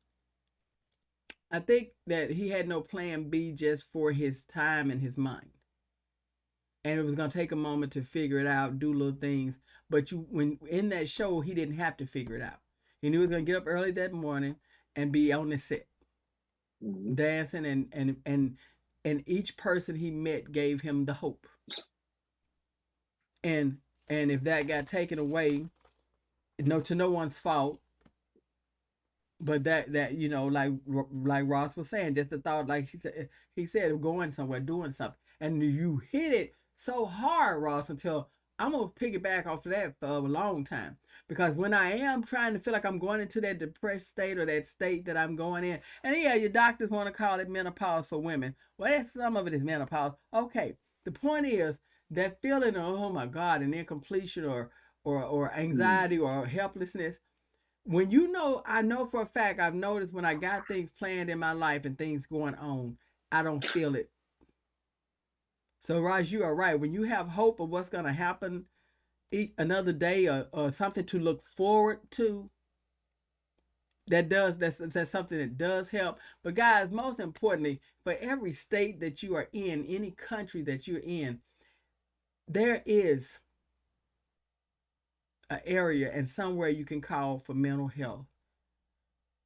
C: I think that he had no plan B just for his time and his mind. And it was going to take a moment to figure it out, do little things. But when in that show, he didn't have to figure it out. He knew he was going to get up early that morning and be on the set,
F: Mm-hmm.
C: dancing, and each person he met gave him the hope. And if that got taken away, to no one's fault, but that you know, like Ross was saying, just the thought, like he said of going somewhere, doing something, and you hit it so hard, Ross, until I'm gonna piggyback off of that for a long time. Because when I am trying to feel like I'm going into that depressed state, or that state that I'm going in, and yeah, your doctors want to call it menopause for women. Well, some of it is menopause. Okay, the point is that feeling of, oh my God, an incompletion or anxiety or helplessness. When you know, I know for a fact, I've noticed when I got things planned in my life and things going on, I don't feel it. So, Raj, you are right. When you have hope of what's going to happen another day, or something to look forward to, that's something that does help. But guys, most importantly, for every state that you are in, any country that you're in, there is an area and somewhere you can call for mental health,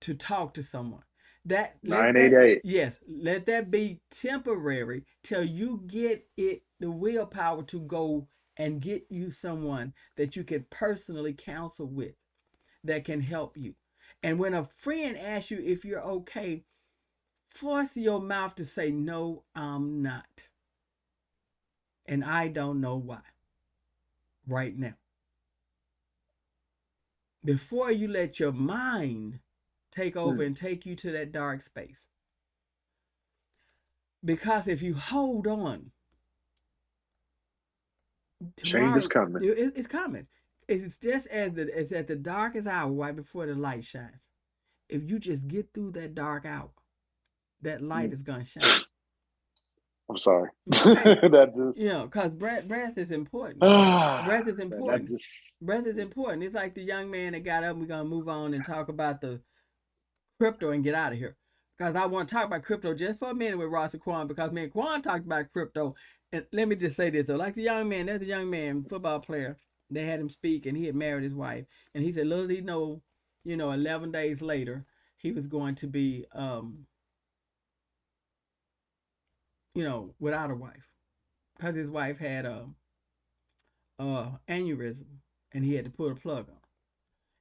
C: to talk to someone. Let
F: 988.
C: yes, let that be temporary till you get the willpower to go and get you someone that you can personally counsel with, that can help you. And when a friend asks you if you're okay, force your mouth to say, no, I'm not. And I don't know why right now. Before you let your mind take over and take you to that dark space. Because if you hold on, tomorrow,
F: change is coming.
C: It's coming. It's just as at the darkest hour, right before the light shines. If you just get through that dark hour, that light is gonna shine.
F: I'm sorry.
C: Okay.
F: That just,
C: you know, because breath is important. Breath is important. Breath is important. It's like the young man that got up. We're gonna move on and talk about the crypto and get out of here. Because I want to talk about crypto just for a minute with Ross and Quan, because me and Quan talked about crypto. And let me just say this though, like the young man, there's a young man, football player, they had him speak and he had married his wife. And he said, little did he know, 11 days later, he was going to be, without a wife. Because his wife had aneurysm and he had to put a plug on.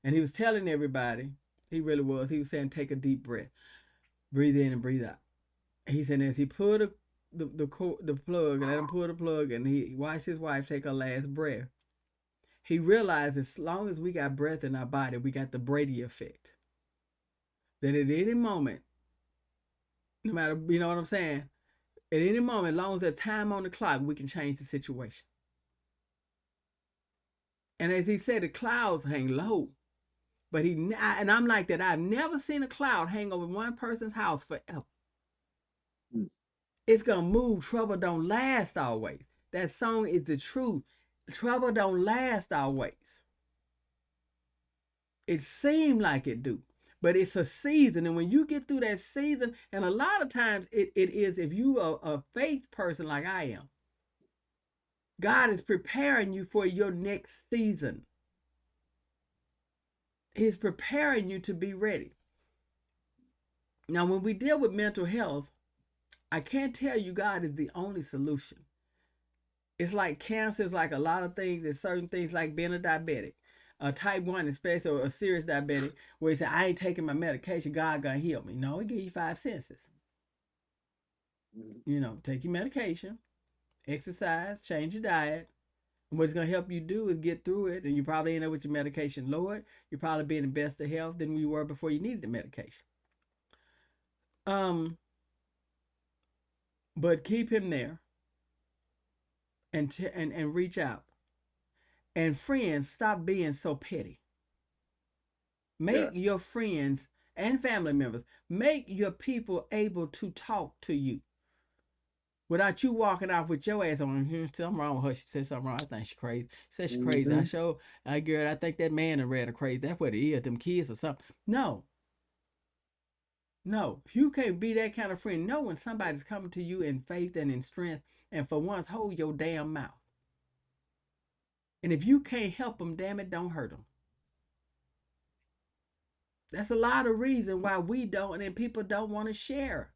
C: And he was telling everybody, he really was, he was saying, take a deep breath. Breathe in and breathe out. He said as he pulled the plug, and let him pull the plug, and he watched his wife take her last breath, he realized as long as we got breath in our body, we got the Brady effect. That at any moment, no matter, you know what I'm saying, at any moment, as long as there's time on the clock, we can change the situation. And as he said, the clouds hang low. But and I'm like that. I've never seen a cloud hang over one person's house forever. It's going to move. Trouble don't last always. That song is the truth. Trouble don't last always. It seemed like it do. But it's a season. And when you get through that season, and a lot of times it is, if you are a faith person like I am, God is preparing you for your next season. He's preparing you to be ready. Now, when we deal with mental health, I can't tell you God is the only solution. It's like cancer, it's like a lot of things, there's certain things like being a diabetic, a type 1 especially, or a serious diabetic, where you say, I ain't taking my medication, God gonna heal me. No, he give you 5 senses. Take your medication, exercise, change your diet. And what it's going to help you do is get through it, and you probably end up with your medication lowered. You'll probably be in the best of health than you were before you needed the medication. But keep him there and reach out. And friends, stop being so petty. Make your friends and family members, make your people able to talk to you. Without you walking off with your ass on, something wrong with her. She said something wrong. I think she's crazy. She said she's crazy. I think that man and read her crazy. That's what it is, them kids or something. No. You can't be that kind of friend. Know when somebody's coming to you in faith and in strength, and for once, hold your damn mouth. And if you can't help them, damn it, don't hurt them. That's a lot of reason why we don't, and people don't want to share.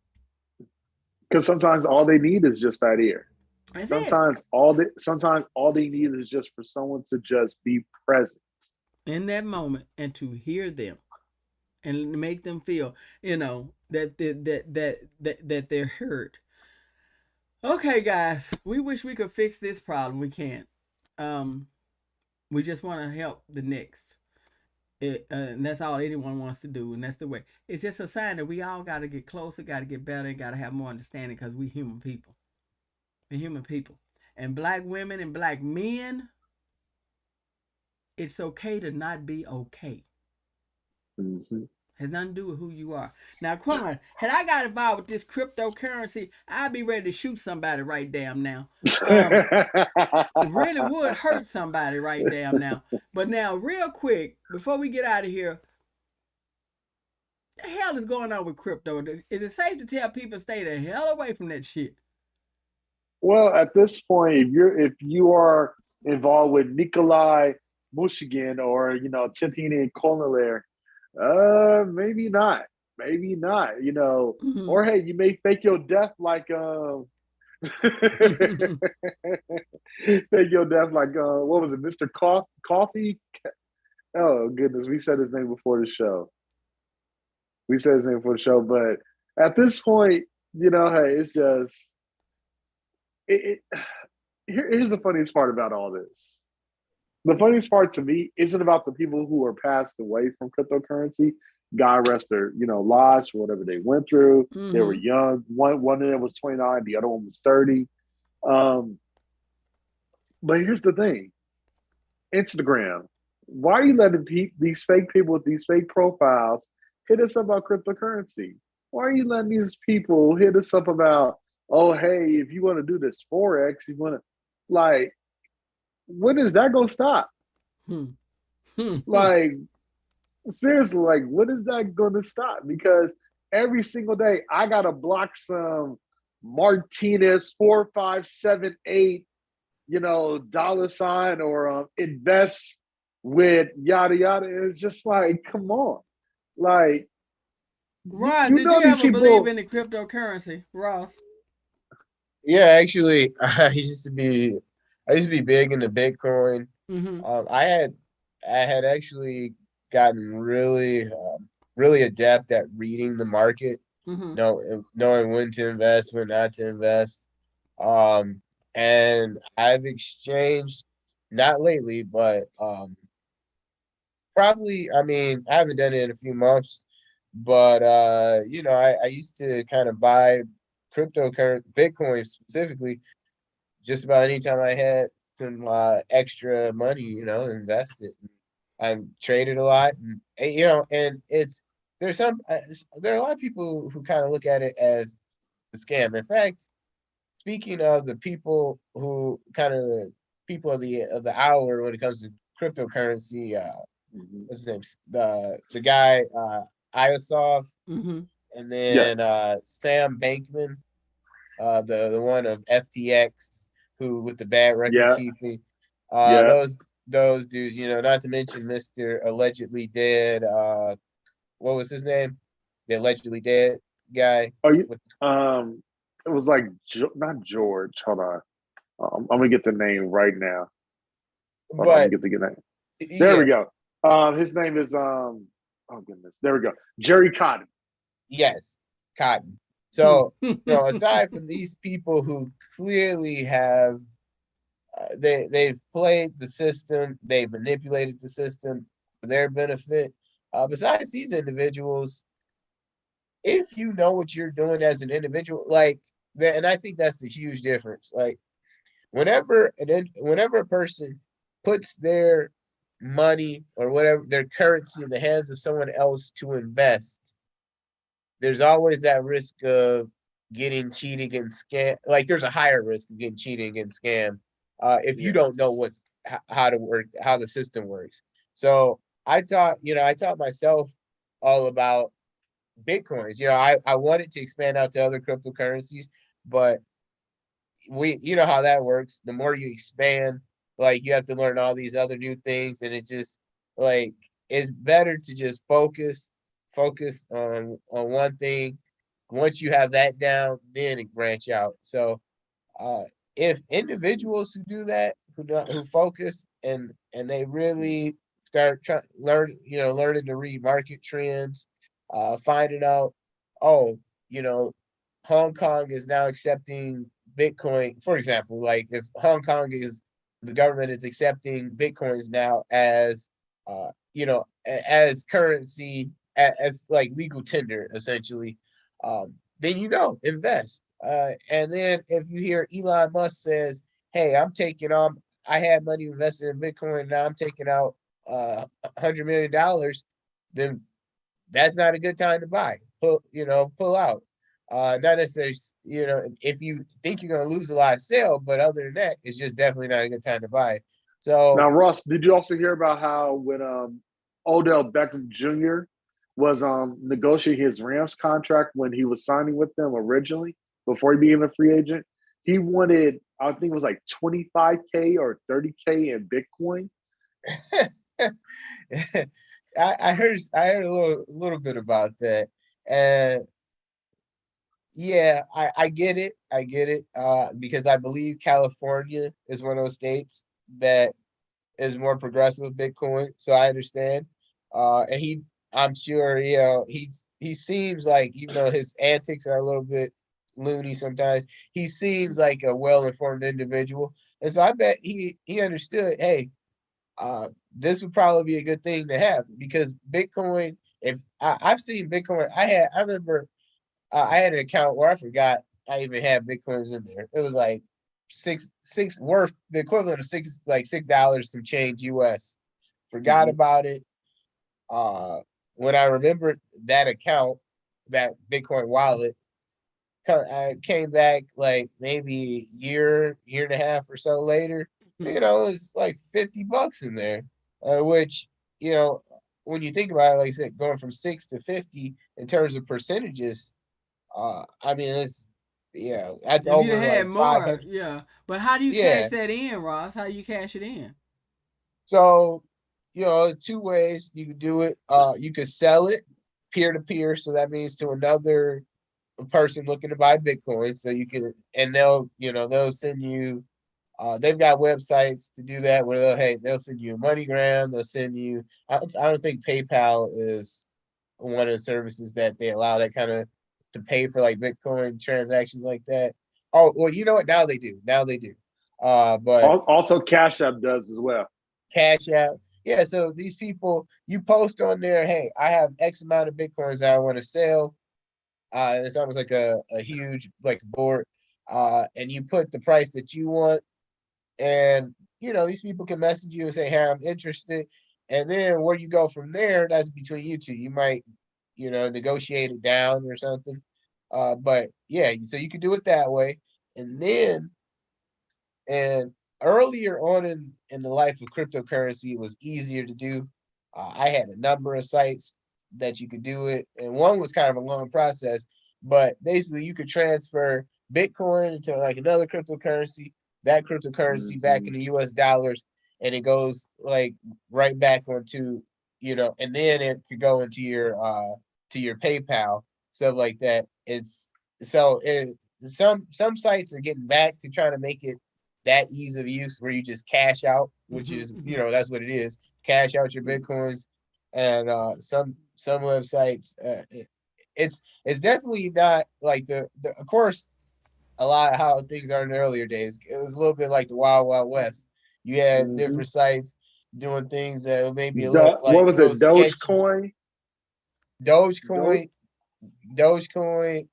F: Because sometimes all they need is just that ear.
C: Sometimes
F: all they need is just for someone to just be present
C: in that moment and to hear them and make them feel, that they're heard. Okay, guys, we wish we could fix this problem. We can't. We just want to help the next. And that's all anyone wants to do, and that's the way. It's just a sign that we all got to get closer, got to get better, and got to have more understanding, because we human people. We're human people. And black women and black men, it's okay to not be okay.
F: Mm-hmm.
C: Has nothing to do with who you are. Now, Quan, had I got involved with this cryptocurrency, I'd be ready to shoot somebody right damn now. It really would hurt somebody right damn now. But now, real quick, before we get out of here, what the hell is going on with crypto? Is it safe to tell people stay the hell away from that shit?
F: Well, at this point, if you are involved with Nikolai Mushigan or Tintini Colonel, maybe not, or hey, you may fake your death like fake your death like what was it, Mr. Coffee? Oh goodness, we said his name before the show. But at this point, hey, it's just here's the funniest part about all this. The funniest part to me isn't about the people who are passed away from cryptocurrency. God rest their, lives for whatever they went through. Mm-hmm. They were young. One of them was 29. The other one was 30. But here's the thing. Instagram. Why are you letting these fake people with these fake profiles hit us up about cryptocurrency? Why are you letting these people hit us up about, oh, hey, if you want to do this Forex, you want to, when is that going to stop? Like, Seriously, like, what is that going to stop? Because every single day I gotta block some Martinez 4578, dollar sign or invest with yada yada. It's just like, come on, like
C: Ross,
F: you
C: did you
F: know these
C: ever believe
F: people.
C: in the cryptocurrency, Ross?
E: Yeah, actually, I used to be big into Bitcoin.
C: Mm-hmm.
E: I had actually gotten really adept at reading the market,
C: Mm-hmm.
E: knowing when to invest, when not to invest. Um, and I've exchanged, not lately, but probably, I mean, I haven't done it in a few months, but I used to kind of buy cryptocurrency, Bitcoin specifically, just about anytime I had some extra money, invest it. I traded a lot, and there's some there are a lot of people who kind of look at it as a scam. In fact, speaking of the people who kind of the people of the hour when it comes to cryptocurrency, what's his name? The guy Iosov,
C: Mm-hmm.
E: and
F: Yeah,
E: then Sam Bankman, the one of FTX, who with the bad record
F: yeah,
E: keeping.
F: yeah.
E: Those dudes, not to mention Mr. Allegedly Dead. What was his name? The allegedly dead guy.
F: Are you?
E: With,
F: It was like not George. Hold on. I'm gonna get the name right now. Hold on, let me
E: but
F: get the name. There
E: yeah,
F: we go. His name is Oh goodness, there we go. Jerry Cotton.
E: yes, Cotton.
C: Hmm.
E: So, aside from these people who clearly have they've played the system, they've manipulated the system for their benefit. Besides these individuals, if you know what you're doing as an individual, and I think that's the huge difference. Like whenever a person puts their money or whatever their currency in the hands of someone else to invest, there's always that risk of getting cheated and scam. Like there's a higher risk of getting cheated and scammed if you
F: Yeah.
E: don't know how to work, how the system works. So I taught myself all about Bitcoins. I wanted to expand out to other cryptocurrencies, but you know how that works. The more you expand, like you have to learn all these other new things, and it just like it's better to just focus on one thing. Once you have that down, then it branch out. So uh if individuals who do that, who focus and they really start trying learning to read market trends, finding out, oh, you know, Hong Kong is now accepting Bitcoin, for example. Like if Hong Kong is the government is accepting Bitcoins now as as currency, as like legal tender essentially, then invest. And then if you hear Elon Musk says, "Hey, I had money invested in Bitcoin, now I'm taking out $100 million," then that's not a good time to buy. Pull out. Not necessarily, if you think you're going to lose a lot of sale, but other than that, it's just definitely not a good time to buy. So,
F: Now, Ross, did you also hear about how when Odell Beckham Jr. was negotiating his Rams contract when he was signing with them originally before he became a free agent? He wanted, I think it was like 25K or 30K in Bitcoin.
E: I heard a little bit about that, and yeah, I get it. I get it. Because I believe California is one of those states that is more progressive with Bitcoin, so I understand. And I'm sure, he seems like, even though his antics are a little bit loony sometimes, he seems like a well-informed individual, and so I bet he understood. Hey, this would probably be a good thing to have because Bitcoin. If I've seen Bitcoin, I remember I had an account where I forgot I even had Bitcoins in there. It was like six worth the equivalent of $6 some change US. Forgot
F: Mm-hmm.
E: about it. When I remembered that account, that Bitcoin wallet, I came back like maybe a year and a half or so later. It was like $50 in there, which you know when you think about it, like I said, going from 6 to 50 in terms of percentages, I mean, it's that's
C: If you'd
E: over
C: had
E: like
C: more,
E: 500.
C: yeah. But how do you cash
E: Yeah.
C: that in, Ross? How do you cash it in?
E: So, two ways you could do it. You could sell it peer to peer. So that means to another person looking to buy Bitcoin. So you can, and they'll send you, they've got websites to do that where they'll send you a MoneyGram. They'll send you, I don't think PayPal is one of the services that they allow that kind of to pay for like Bitcoin transactions like that. Oh, well, you know what? Now they do. Now they do. But
F: Also, Cash App does as well.
E: Cash App. Yeah, so these people, you post on there, hey, I have X amount of Bitcoins that I want to sell. It's almost like a huge like board. And you put the price that you want, and these people can message you and say, hey, I'm interested. And then where you go from there, that's between you two. You might, negotiate it down or something. But yeah, so you can do it that way. And then and earlier on in the life of cryptocurrency, it was easier to do. I had a number of sites that you could do it, and one was kind of a long process, but basically you could transfer Bitcoin into like another cryptocurrency, that cryptocurrency back in the US dollars, and it goes like right back onto, and then it could go into your PayPal, stuff like that. Some sites are getting back to trying to make it that ease of use where you just cash out, which is that's what it is. Cash out your Bitcoins, and some websites, it's definitely not like the of course a lot of how things are in the earlier days. It was a little bit like the Wild Wild West. You had different sites doing things that were maybe a little
F: What was
E: a little
F: it?
E: sketchy.
F: Dogecoin.
E: Dogecoin,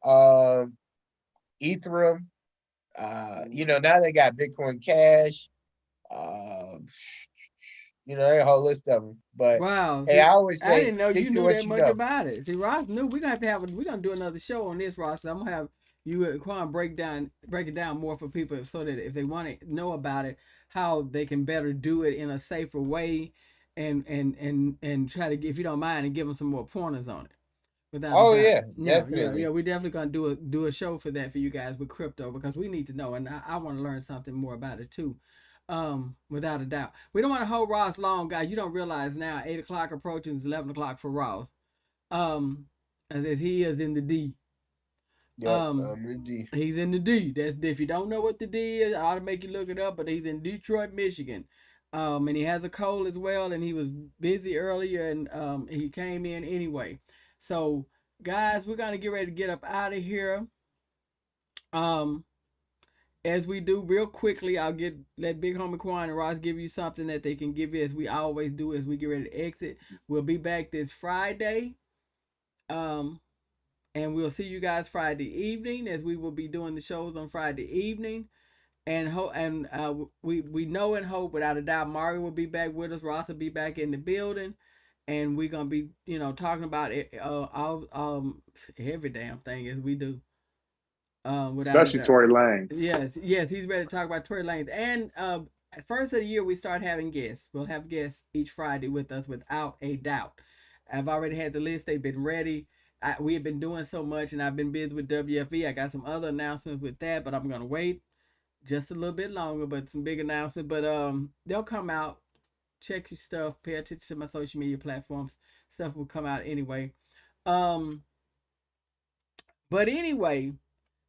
E: Ethereum. Now they got Bitcoin Cash. A whole list of them. But
C: Wow.
E: hey,
C: See,
E: I always
C: I
E: say
C: didn't know
E: stick
C: you
E: to
C: knew
E: what
C: that
E: you
C: much
E: know.
C: about it. See, Ross knew we're gonna do another show on this, Ross. I'm gonna have you and Quan break it down more for people so that if they want to know about it, how they can better do it in a safer way, and try to, if you don't mind, and give them some more pointers on it. Without a
E: Oh
C: doubt.
E: yeah,
C: Yeah.
E: definitely.
C: We definitely gonna do a show for that for you guys with crypto because we need to know, and I want to learn something more about it too. Without a doubt. We don't want to hold Ross long, guys. You don't realize now 8 o'clock approaching is 11 o'clock for Ross. As he is in the D.
E: Yep.
C: Um,
E: Indeed.
C: he's in the D. That's, if you don't know what the D is, I ought to make you look it up. But he's in Detroit, Michigan. And he has a cold as well, and he was busy earlier, and he came in anyway. So, guys, we're gonna get ready to get up out of here. Um, as we do real quickly, let Big Homie Quan and Ross give you something that they can give you as we always do as we get ready to exit. We'll be back this Friday. Um, and we'll see you guys Friday evening as we will be doing the shows on Friday evening. We know and hope without a doubt Mario will be back with us. Ross will be back in the building, and we're gonna be talking about it all every damn thing as we do. Without a
F: Especially
C: doubt.
F: Tory Lanez.
C: Yes, he's ready to talk about Tory Lanez. And first of the year we start having guests. We'll have guests each Friday with us without a doubt. I've already had the list. They've been ready. We have been doing so much, and I've been busy with WFE. I got some other announcements with that, but I'm gonna wait just a little bit longer. But some big announcements. But they'll come out. Check your stuff. Pay attention to my social media platforms. Stuff will come out anyway. Um, but anyway,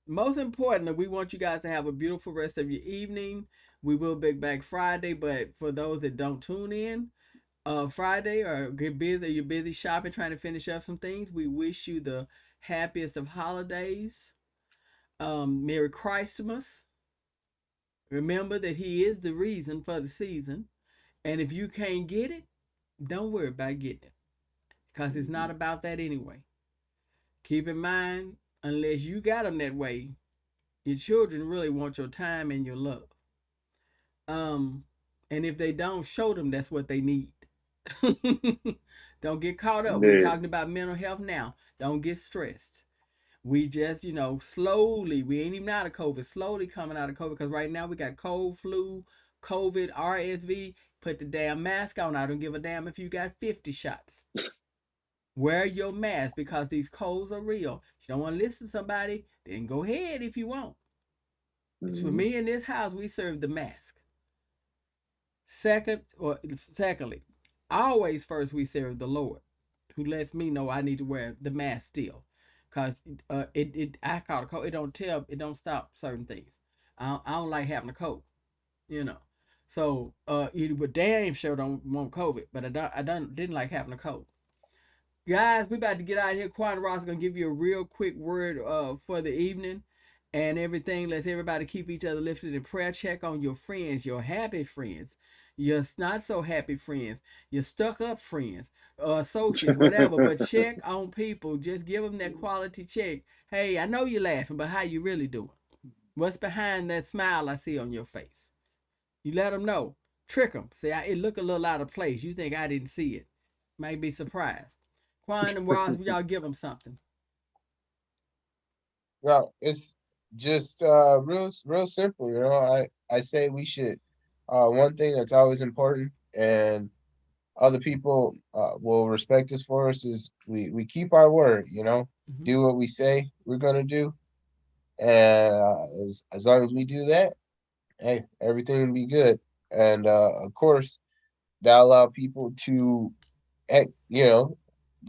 C: most importantly, we want you guys to have a beautiful rest of your evening. We will be back Friday, but for those that don't tune in Friday or get busy, or you're busy shopping, trying to finish up some things, we wish you the happiest of holidays. Merry Christmas. Remember that He is the reason for the season. And if you can't get it, don't worry about getting it, because it's not about that anyway. Keep in mind, unless you got them that way, your children really want your time and your love. And if they don't, show them that's what they need. Don't get caught up. We're
F: Yeah.
C: talking about mental health now. Don't get stressed. We just, slowly, we ain't even out of COVID, slowly coming out of COVID, because right now we got cold, flu, COVID, RSV, put the damn mask on. I don't give a damn if you got 50 shots. Wear your mask because these colds are real. If you don't want to listen to somebody, then go ahead if you want. It's for me in this house, we serve the mask. Secondly, always first we serve the Lord, who lets me know I need to wear the mask still, cause I caught a cold. It don't stop certain things. I don't like having a cold, you know. So but damn sure don't want COVID, but didn't like having a cold. Guys, we about to get out of here. Quan Ross gonna give you a real quick word for the evening and everything. Let's everybody keep each other lifted in prayer. Check on your friends, your happy friends, your not so happy friends, your stuck up friends, associates, whatever. But check on people. Just give them that quality check. Hey, I know you're laughing, but how you really doing? What's behind that smile I see on your face? You let them know. Trick them. Say, it look a little out of place. You think I didn't see it. Might be surprised. Quan and Ross, y'all give them something.
E: Well, it's just real simple, you know. I say we should one thing that's always important and other people will respect us for us is we keep our word, you know. Do what we say we're gonna do. And as long as we do that, hey, everything will be good. And of course, that allow people to, you know,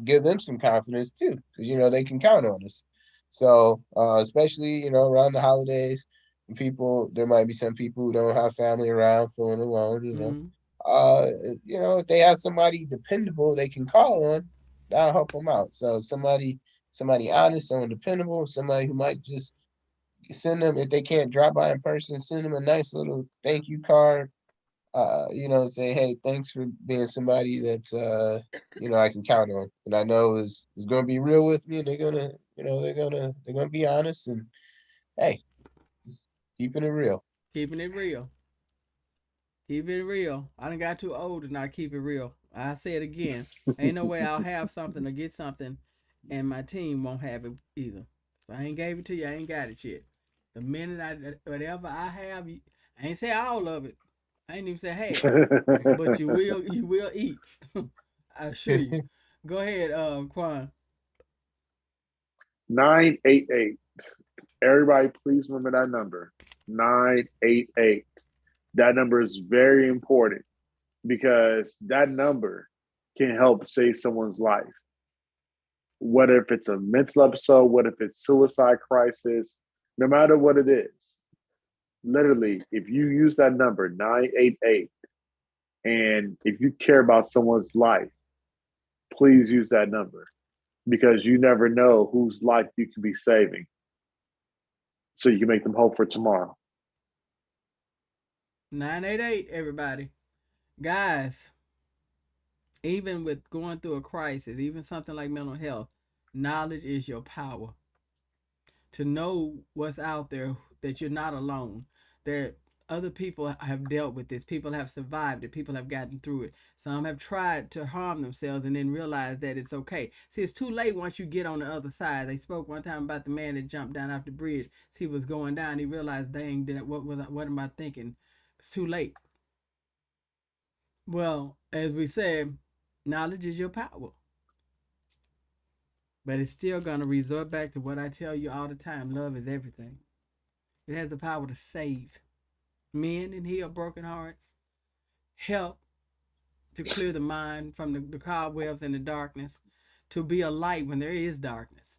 E: give them some confidence too, because you know they can count on us. So especially you know around the holidays, people there might be some people who don't have family around, feeling alone. You know if they have somebody dependable they can call on, that'll help them out. So somebody honest, someone dependable, somebody who might just send them if they can't drop by in person, send them a nice little thank you card. You know, say, hey, thanks for being somebody that you know, I can count on. And I know is gonna be real with me and they're gonna, you know, they're gonna be honest and hey, keeping it real.
C: Keeping it real. Keep it real. I done got too old to not keep it real. I say it again. Ain't no way I'll have something or get something and my team won't have it either. If I ain't gave it to you, I ain't got it yet. The minute whatever I have, I ain't say all of it. I ain't even say half. But you will eat. I assure you. Go ahead, Quan.
F: 988. Everybody, please remember that number. 988. That number is very important because that number can help save someone's life. Whether if it's a mental episode, whether if it's suicide crisis, no matter what it is. Literally, if you use that number 988, and if you care about someone's life, please use that number because you never know whose life you can be saving. So you can make them hope for tomorrow.
C: 988, everybody. Guys, even with going through a crisis, even something like mental health, knowledge is your power. To know what's out there, that you're not alone, that other people have dealt with this, people have survived it, people have gotten through it. Some have tried to harm themselves and then realize that it's okay. See, it's too late once you get on the other side. They spoke one time about the man that jumped down off the bridge. See, he was going down. He realized, dang, what am I thinking? It's too late. Well, as we said, knowledge is your power. But it's still going to resort back to what I tell you all the time. Love is everything. It has the power to save men and heal broken hearts, help to clear the mind from the cobwebs and the darkness, to be a light when there is darkness.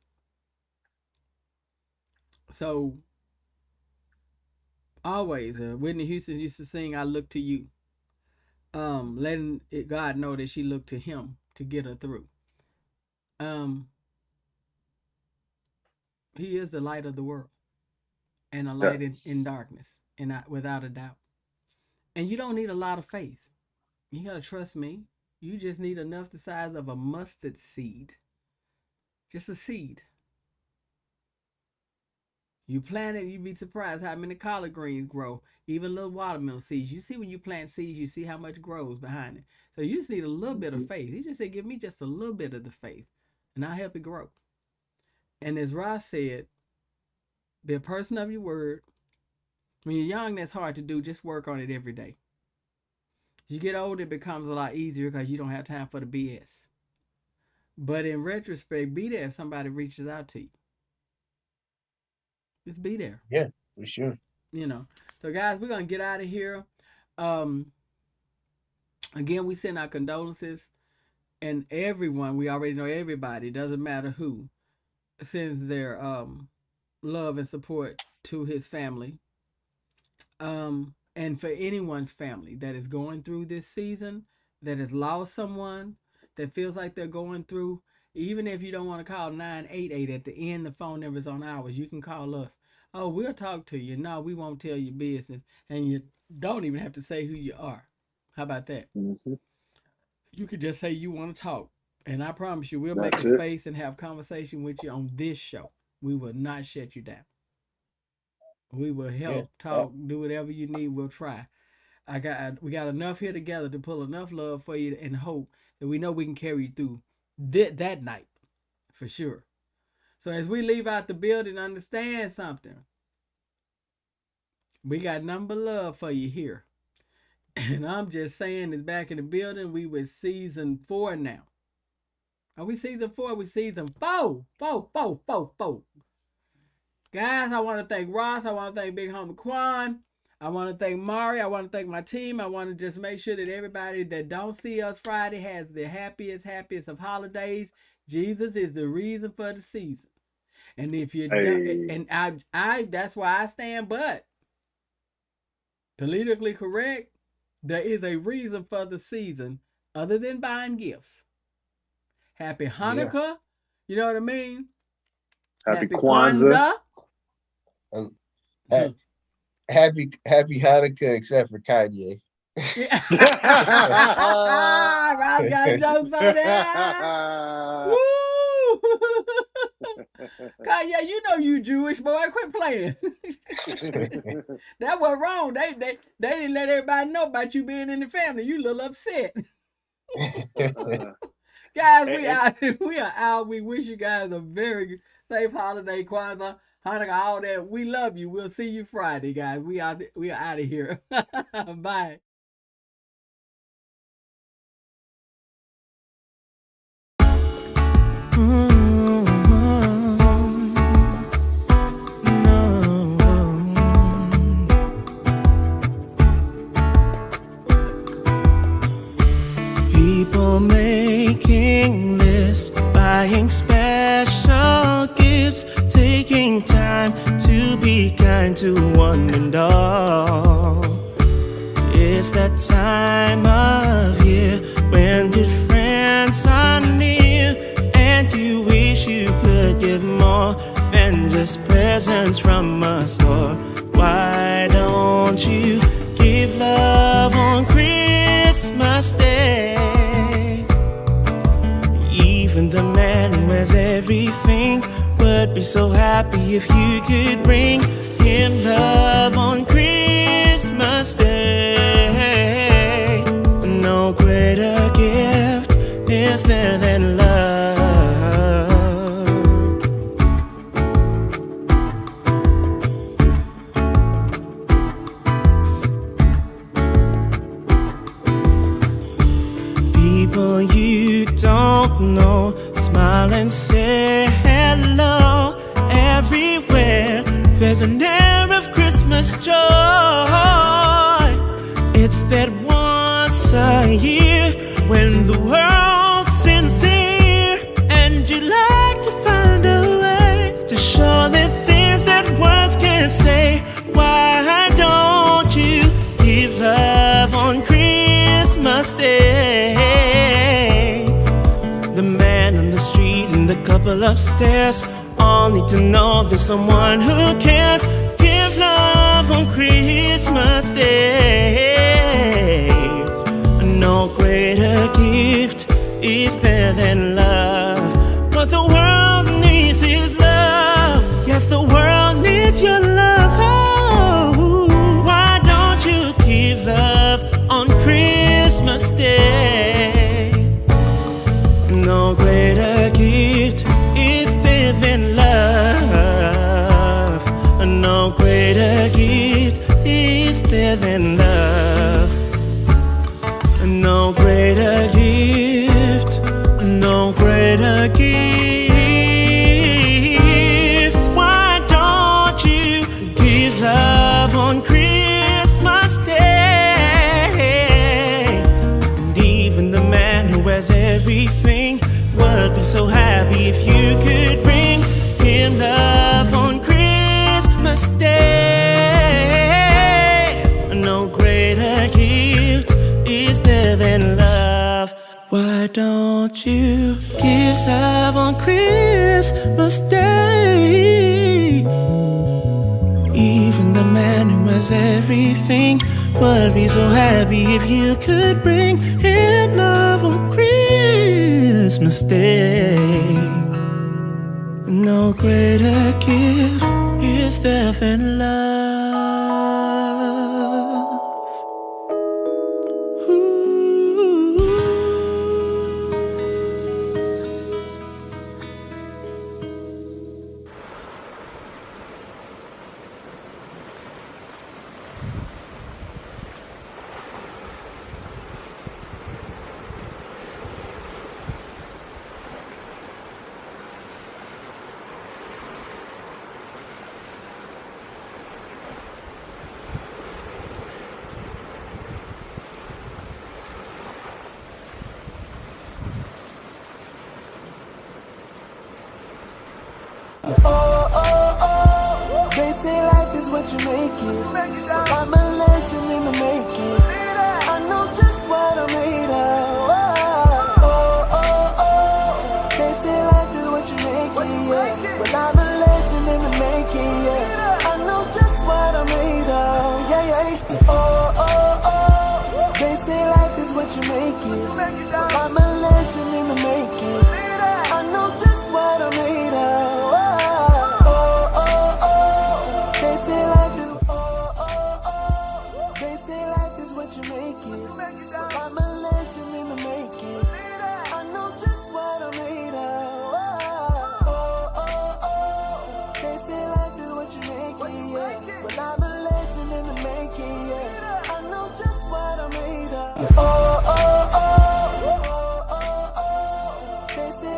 C: So, always, Whitney Houston used to sing, I look to you. Letting God know that she looked to him to get her through. He is the light of the world and a light in darkness, and without a doubt. And you don't need a lot of faith. You gotta trust me. You just need enough the size of a mustard seed. Just a seed. You plant it, you'd be surprised how many collard greens grow. Even little watermelon seeds. You see when you plant seeds, you see how much grows behind it. So you just need a little bit of faith. He just said, give me just a little bit of the faith, and I'll help it grow. And as Ross said, be a person of your word. When you're young, that's hard to do. Just work on it every day. As you get older, it becomes a lot easier because you don't have time for the BS. But in retrospect, be there if somebody reaches out to you. Just be there.
E: Yeah, for sure.
C: You know. So guys, we're gonna get out of here. Again, we send our condolences, and everyone, we already know everybody, doesn't matter who, sends their love and support to his family. And for anyone's family that is going through this season, that has lost someone, that feels like they're going through, even if you don't want to call 988 at the end, the phone number is on ours. You can call us. Oh, we'll talk to you. No, we won't tell you business. And you don't even have to say who you are. How about that?
F: Mm-hmm.
C: You could just say you want to talk. And I promise you, we'll
F: That's
C: make a
F: it.
C: space and have conversation with you on this show. We will not shut you down. We will help, talk, do whatever you need. We'll try. We got enough here together to pull enough love for you and hope that we know we can carry you through that night for sure. So as we leave out the building, understand something. We got nothing but love for you here. And I'm just saying, it's back in the building. We with season 4 now. Are we season 4? We season 4. 4. Guys, I want to thank Ross. I want to thank Big Homie Quan. I want to thank Mari. I want to thank my team. I want to just make sure that everybody that don't see us Friday has the happiest of holidays. Jesus is the reason for the season. And if you're done, and I that's why I stand, but politically correct, there is a reason for the season other than buying gifts. Happy Hanukkah. Yeah. You know what I mean?
F: Happy Kwanzaa.
E: Happy Hanukkah, except for Kanye.
C: Yeah. Rob got jokes on that. Woo! Kanye, you know you Jewish, boy. Quit playing. That was wrong. They didn't let everybody know about you being in the family. You a little upset. Guys, we are out. We wish you guys a very safe holiday, Kwanzaa, Hanukkah, all that. We love you. We'll see you Friday, guys. We are out of here. Bye.
B: People making lists, buying special gifts, taking time to be kind to one and all. It's that time of year when good friends are near, and you wish you could give more than just presents from a store. Why don't you give love on Christmas Day? Even the man who has everything would be so happy if you could bring him love on Christmas Day. No greater gift is there than love. People you don't know, smile and say hello. Everywhere there's an air of Christmas joy. It's that once a year when the world's sincere, and you like to find a way to show the things that words can't say. Why don't you give love on Christmas Day? The man on the street and the couple upstairs all need to know there's someone who cares. Give love on Christmas Day. No greater gift is there than love. What the world needs is love. Yes, the world needs your love. Oh, why don't you give love on Christmas Day? No greater gift is there than love. No greater gift there than love. No greater gift, no greater gift. Why don't you give love on Christmas Day? And even the man who has everything would be so happy if you could bring him love on Christmas Day. No greater gift is there than love. Why don't you give love on Christmas Day? Even the man who has everything would be so happy if you could bring him love on Christmas Day. No greater gift is there than love. Ooh.
D: They say life is what you make it. I'm a legend in the making. I know just what I'm made of. They say life is what you make it, yeah. But I'm a legend in the making, yeah. I know just what I'm made of, yeah, yeah. They say life is what you make it. But I'm a legend in the making. I know just what I'm made of. They say life is, they say life is what you make it. But I'm a legend in the making. I know just what I'm made of. They say life is what you make it, yeah. But I'm a legend in the making, yeah. I know just what I'm made of. They say